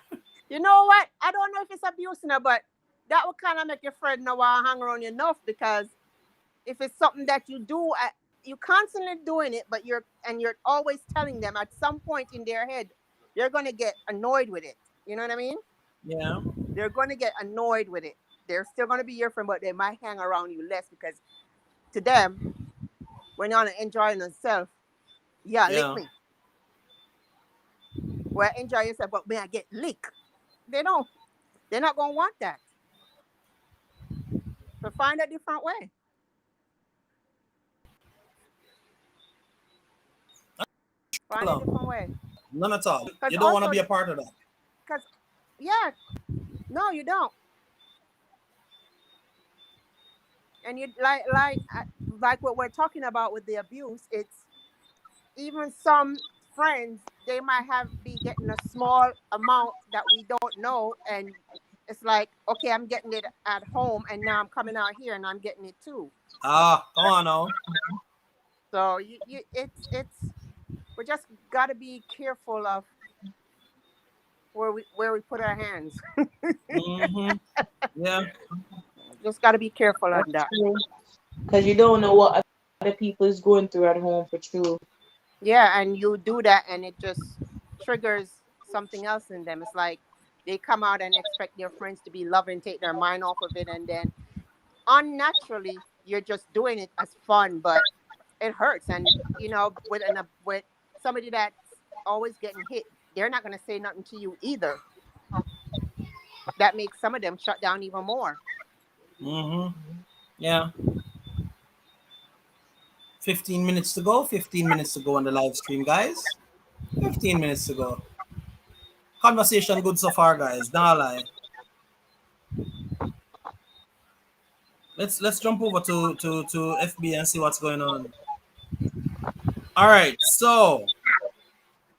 you know what? I don't know if it's abuse now, but that would kind of make your friend know why hang around you enough because if it's something that you do, you constantly doing it, but you're always telling them at some point in their head, they're gonna get annoyed with it. You know what I mean? Yeah. They're gonna get annoyed with it. They're still gonna be your friend, but they might hang around you less because to them, when you're enjoying themselves, yeah, lick Yeah. me. Well, enjoy yourself, but when I get lick, they don't. They're not gonna want that. So find a different way. Find a different way. None at all. Because You don't want to also, be a part of that. because yeah, no, you don't. And you like what we're talking about with the abuse. It's even some friends they might have be getting a small amount that we don't know, and it's like, okay, I'm getting it at home, and now I'm coming out here and I'm getting it too. Ah, come on now. So it's we just got to be careful of where we put our hands. Mm-hmm. Yeah. Just got to be careful on That's that. true. Because you don't know what other people is going through at home, for true. Yeah, and you do that, and it just triggers something else in them. It's like they come out and expect their friends to be loving, take their mind off of it, and then unnaturally you're just doing it as fun, but it hurts. And with somebody that's always getting hit, they're not gonna say nothing to you either. That makes some of them shut down even more. Mm-hmm. Yeah. 15 minutes to go. 15 minutes to go on the live stream, guys. 15 minutes to go. Conversation good so far, guys. Nah lie. Let's jump over to FB and see what's going on. All right. So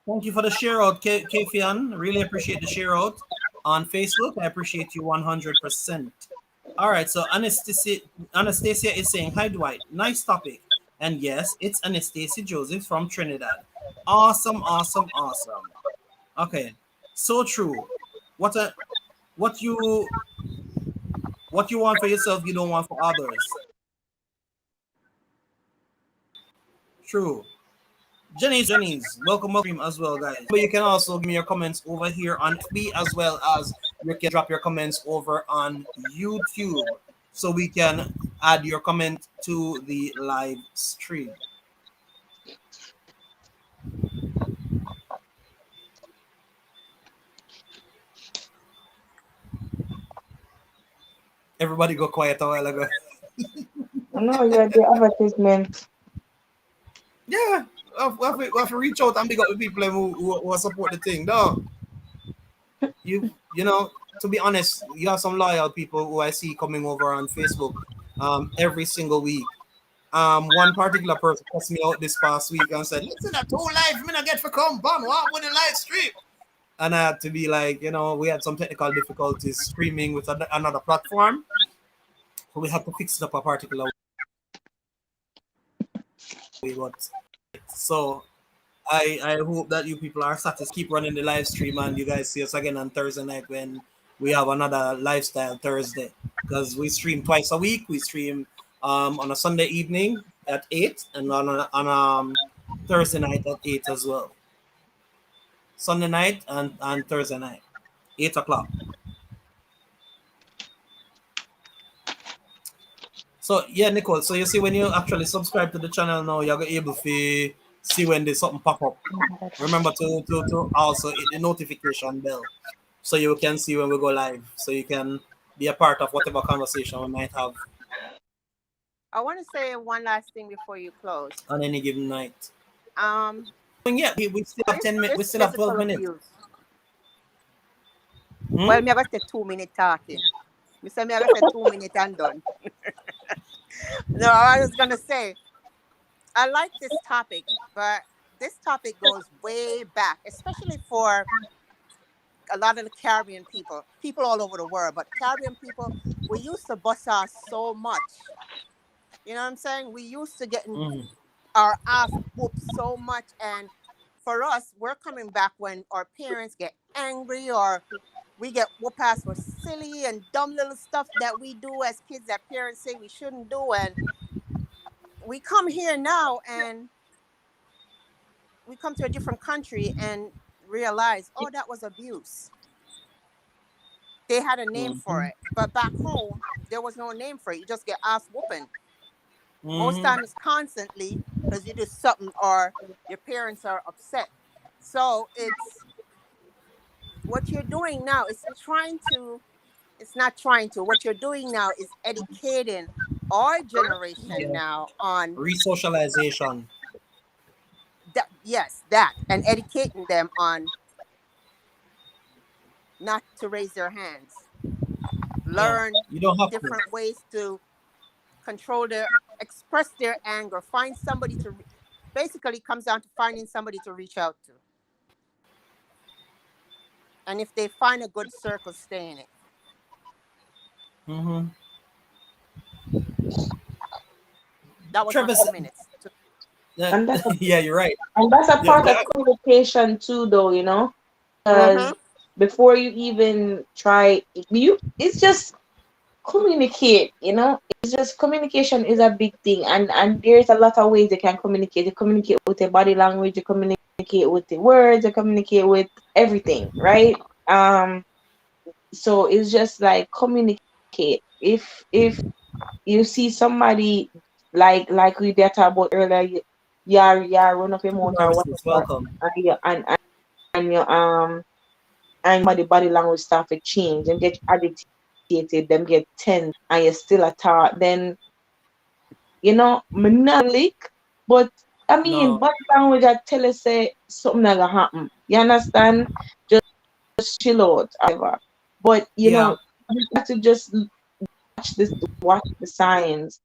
thank you for the share out, Kefian. Really appreciate the share out on Facebook. I appreciate you 100%. All right. So Anastasia is saying, "Hi Dwight, nice topic." And yes, it's Anastasia Joseph from Trinidad. Awesome, awesome, awesome. Okay, so true. What a what you want for yourself, you don't want for others. True. Jennings, welcome stream as well, guys. But you can also give me your comments over here on FB as well as you can drop your comments over on YouTube so we can add your comment to the live stream. Everybody go quiet a while ago. No, you're the advertisement. Yeah, we have to reach out and big up the people who support the thing. No, you know, to be honest, you have some loyal people who I see coming over on Facebook every single week. One particular person cussed me out this past week and said, "Listen, at two live, me not get for come, ban what with the live stream." And I had to be like, we had some technical difficulties streaming with another platform, so we had to fix it up a particular way. But so I hope that you people are satisfied. Keep running the live stream, and you guys see us again on Thursday night when we have another lifestyle Thursday. Because we stream twice a week. We stream on a Sunday evening at 8 and on Thursday night at 8 as well. Sunday night and Thursday night, 8 o'clock. So yeah, Nicole. So you see when you actually subscribe to the channel now, you're able to see when there's something pop up. Remember to also hit the notification bell so you can see when we go live. So you can be a part of whatever conversation we might have I want to say one last thing before you close. on any given night. Um, Yeah, we still have 10 minutes. We this still have 12 physical minutes. abuse. Hmm? Well, me I got say 2 minute talking. Me say me I got say 2 minute and done. No, I was gonna say I like this topic, but this topic goes way back, especially for a lot of the Caribbean people all over the world. But Caribbean people, we used to bust our so much. You know what I'm saying? We used to get Mhm. our ass whooped so much, and for us, we're coming back when our parents get angry or we get whoop ass for silly and dumb little stuff that we do as kids that parents say we shouldn't do, and we come here now and we come to a different country and realize, oh, that was abuse. They had a name for Mhm. it, but back home there was no name for it. You just get ass whooping. Most Mhm. times, constantly, because you do something or your parents are upset. So it's what you're doing now. It's not trying to. What you're doing now is educating our generation Yeah. now on Resocialization. that. Yes, that, and educating them on not to raise their hands. Yeah. Learn You don't have to. different ways to control express their anger. Find somebody to. Basically, comes down to finding somebody to reach out to. And if they find a good circle, stay in it. Mm-hmm. That was my Travis, 2 minutes. And that's a, yeah, you're right. and that's a Yeah, part of communication too, though, Mm-hmm. because before you even try, it's just communicate. It's just communication is a big thing, and there's a lot of ways you can communicate. You communicate with your body language, you communicate with the words, you communicate with everything, right? So it's just like communicate. If you see somebody like we did talk about earlier, you run up your mouth or narcissist, whatever, welcome. and you and body language start to change and get agitated, them get tense, and you still a talk, then me not lick, but I mean No, body language I tell you say something not gonna happen. You understand? Just chill out, whatever. But yeah, you have to just watch the signs,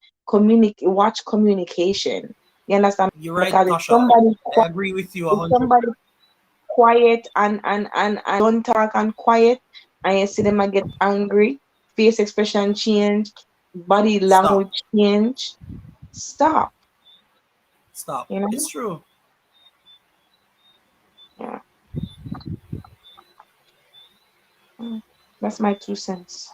watch communication. You understand? you're right, Because Tasha. I agree with you if 100. somebody quiet and don't talk and quiet, and you see them I get angry, face expression change, body Stop, language change, stop. stop. You know? It's true. Yeah. Mm. That's my 2 cents.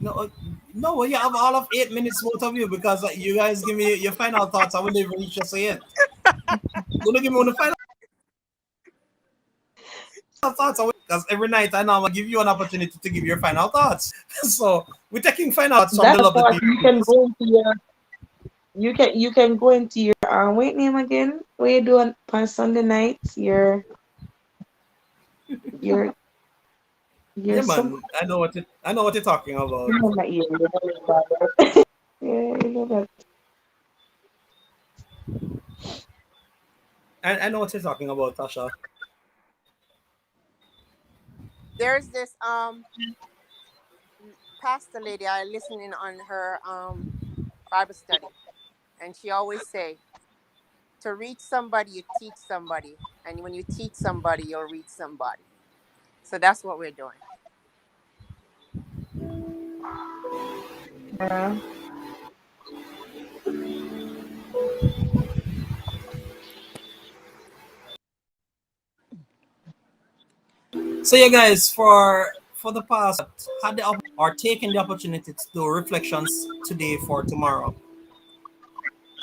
No, no, well, you have all of 8 minutes, both of you, because you guys give me your final thoughts. I wouldn't even reach to say it. gonna give me one final thoughts because every night I now give you an opportunity to give your final thoughts. So we're taking final thoughts from the That's the lovely part you can people. go into your you can go into your wait name again. What you doing on Sunday nights? Your Yeah, some man, I know what you're talking you about. know my ear, you know about that. Yeah, you know that. I know what you're talking about, Tasha. There's this pastor lady I listening on her Bible study, and she always say, to reach somebody, you teach somebody, and when you teach somebody, you'll reach somebody. So that's what we're doing. Yeah. So yeah, guys, for the past had the or taking the opportunity to do reflections today for tomorrow.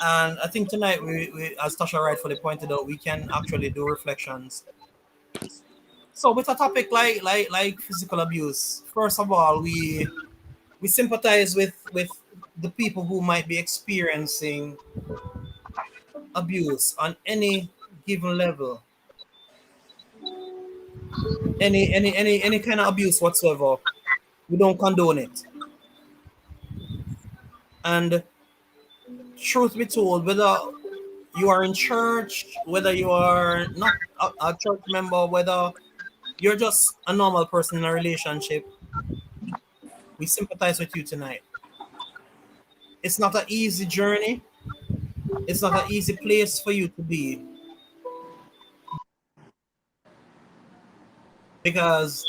And I think tonight we as Tasha rightfully pointed out, we can actually do reflections. So with a topic like physical abuse, first of all, we sympathize with the people who might be experiencing abuse on any given level, any kind of abuse whatsoever. We don't condone it. And truth be told, whether you are in church, whether you are not a church member, whether you're just a normal person in a relationship, we sympathize with you tonight. It's not an easy journey. It's not an easy place for you to be because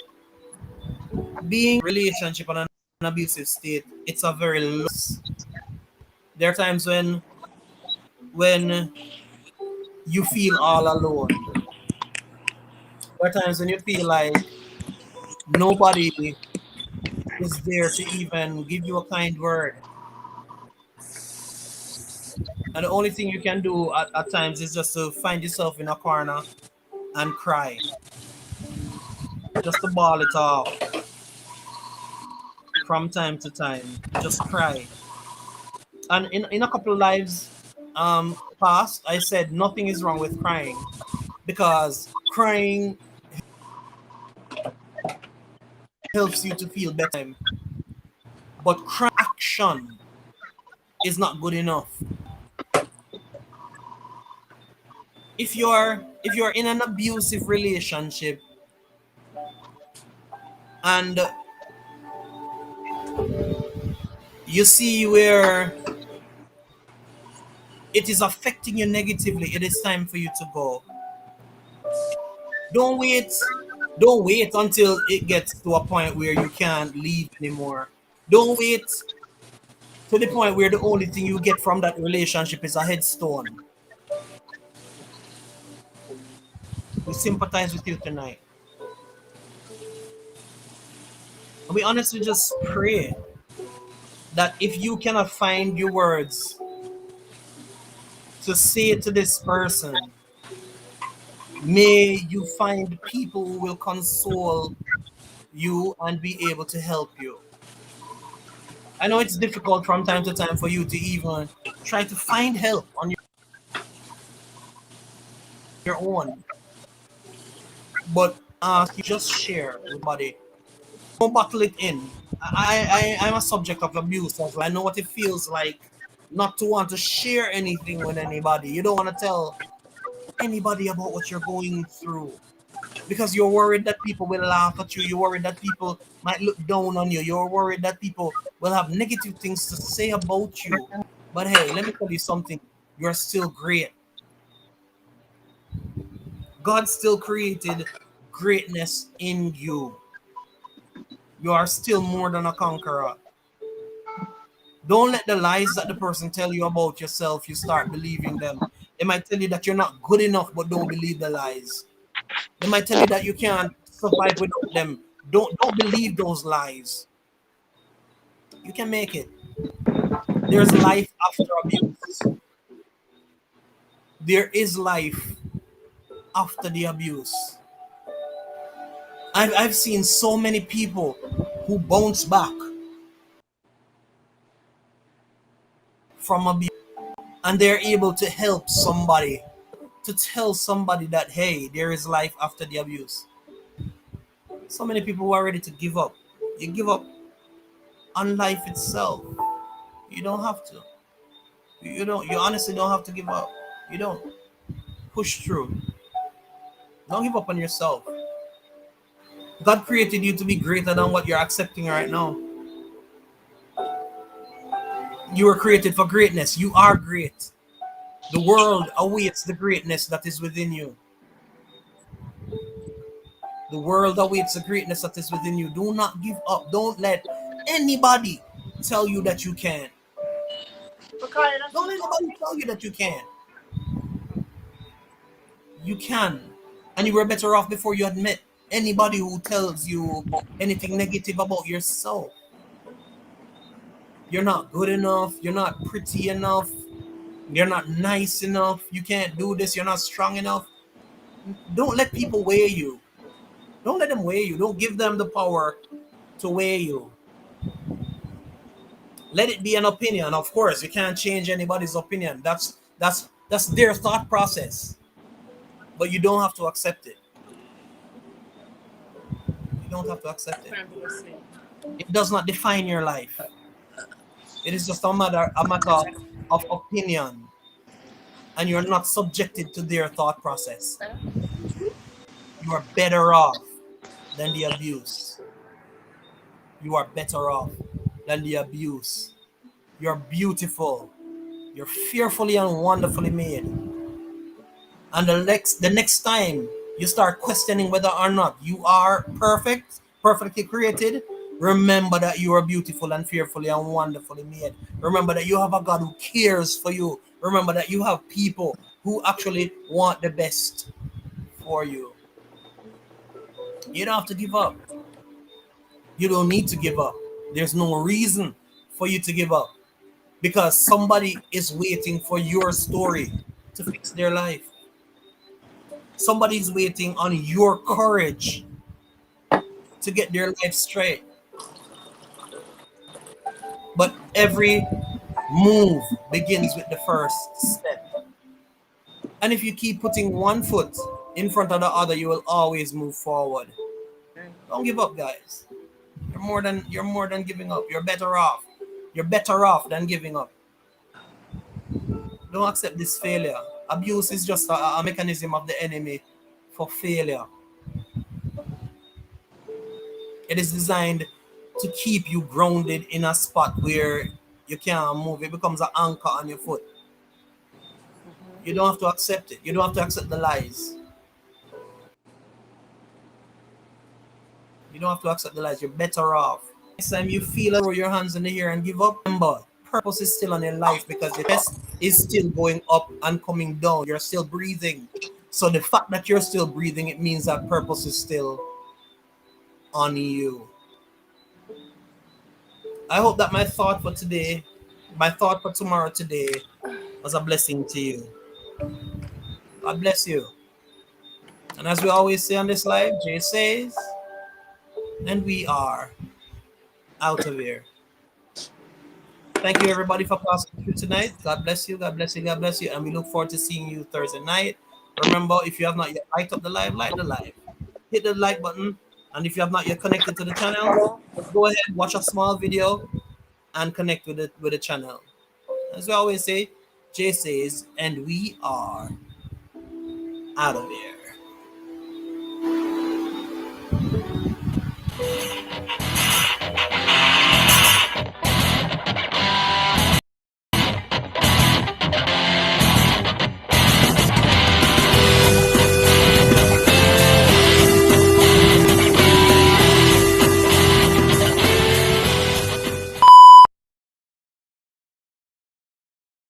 being relationship on an abusive state, it's a very loss. There are times when you feel all alone. There are times when you feel like nobody is there to even give you a kind word. And the only thing you can do at times is just to find yourself in a corner and cry, just to ball it off from time to time. Just cry. And in a couple of lives past, I said nothing is wrong with crying because crying helps you to feel better. But crying action is not good enough. If you're in an abusive relationship and you see where it is affecting you negatively, it is time for you to go. Don't wait. Don't wait until it gets to a point where you can't leave anymore. Don't wait to the point where the only thing you get from that relationship is a headstone. We sympathize with you tonight. And we honestly just pray that if you cannot find your words to say to this person, may you find people who will console you and be able to help you. I know it's difficult from time to time for you to even try to find help on your own, but you just share with somebody. Don't bottle it in. I'm a subject of abuse as well. I know what it feels like not to want to share anything with anybody. You don't want to tell anybody about what you're going through because you're worried that people will laugh at you. You're worried that people might look down on you. You're worried that people will have negative things to say about you. But hey, let me tell you something. You're still great. God still created greatness in you. You are still more than a conqueror. Don't let the lies that the person tell you about yourself, you start believing them. They might tell you that you're not good enough, but don't believe the lies. They might tell you that you can't survive without them. Don't believe those lies. You can make it. There's life after abuse. There is life. after the abuse. I've seen so many people who bounce back from abuse and they're able to help somebody, to tell somebody that, hey, there is life after the abuse. So many people who are ready to give up. You give up on life itself. You don't have to. You honestly don't have to give up. You don't. Push through. Don't give up on yourself. God created you to be greater than what you're accepting right now. You were created for greatness. You are great. The world awaits the greatness that is within you. The world awaits the greatness that is within you. Do not give up. Don't let anybody tell you that you can't. Don't let anybody tell you that you can't. You can. And you were better off before you admit anybody who tells you anything negative about yourself. You're not good enough. You're not pretty enough. You're not nice enough. You can't do this. You're not strong enough. Don't let people weigh you. Don't let them weigh you. Don't give them the power to weigh you. Let it be an opinion. Of course, you can't change anybody's opinion. That's their thought process. But you don't have to accept it. You don't have to accept it. It does not define your life. It is just a matter of opinion. And you're not subjected to their thought process. You are better off than the abuse. You are better off than the abuse. You're beautiful. You're fearfully and wonderfully made. And the next time you start questioning whether or not you are perfect, perfectly created, remember that you are beautiful and fearfully and wonderfully made. Remember that you have a God who cares for you. Remember that you have people who actually want the best for you. You don't have to give up. You don't need to give up. There's no reason for you to give up because somebody is waiting for your story to fix their life. Somebody's waiting on your courage to get their life straight. But every move begins with the first step. And if you keep putting one foot in front of the other, you will always move forward. Don't give up, guys. You're more than giving up. You're better off. You're better off than giving up. Don't accept this failure. Abuse is just a mechanism of the enemy for failure. It is designed to keep you grounded in a spot where you can't move. It becomes an anchor on your foot. You don't have to accept it. You don't have to accept the lies. You don't have to accept the lies. You're better off. Next time you feel throw your hands in the air and give up, remember, purpose is still on your life because the test is still going up and coming down. You're still breathing. So the fact that you're still breathing, it means that purpose is still on you. I hope that my thought for tomorrow today was a blessing to you. God bless you. And as we always say on this live, Jay says, and we are out of here. Thank you everybody for passing through tonight. God bless you, God bless you, God bless you. And we look forward to seeing you Thursday night. Remember, if you have not yet liked up the live, like the live. Hit the like button. And if you have not yet connected to the channel, go ahead, watch a small video and connect with the channel. As we always say, Jay says, and we are out of here.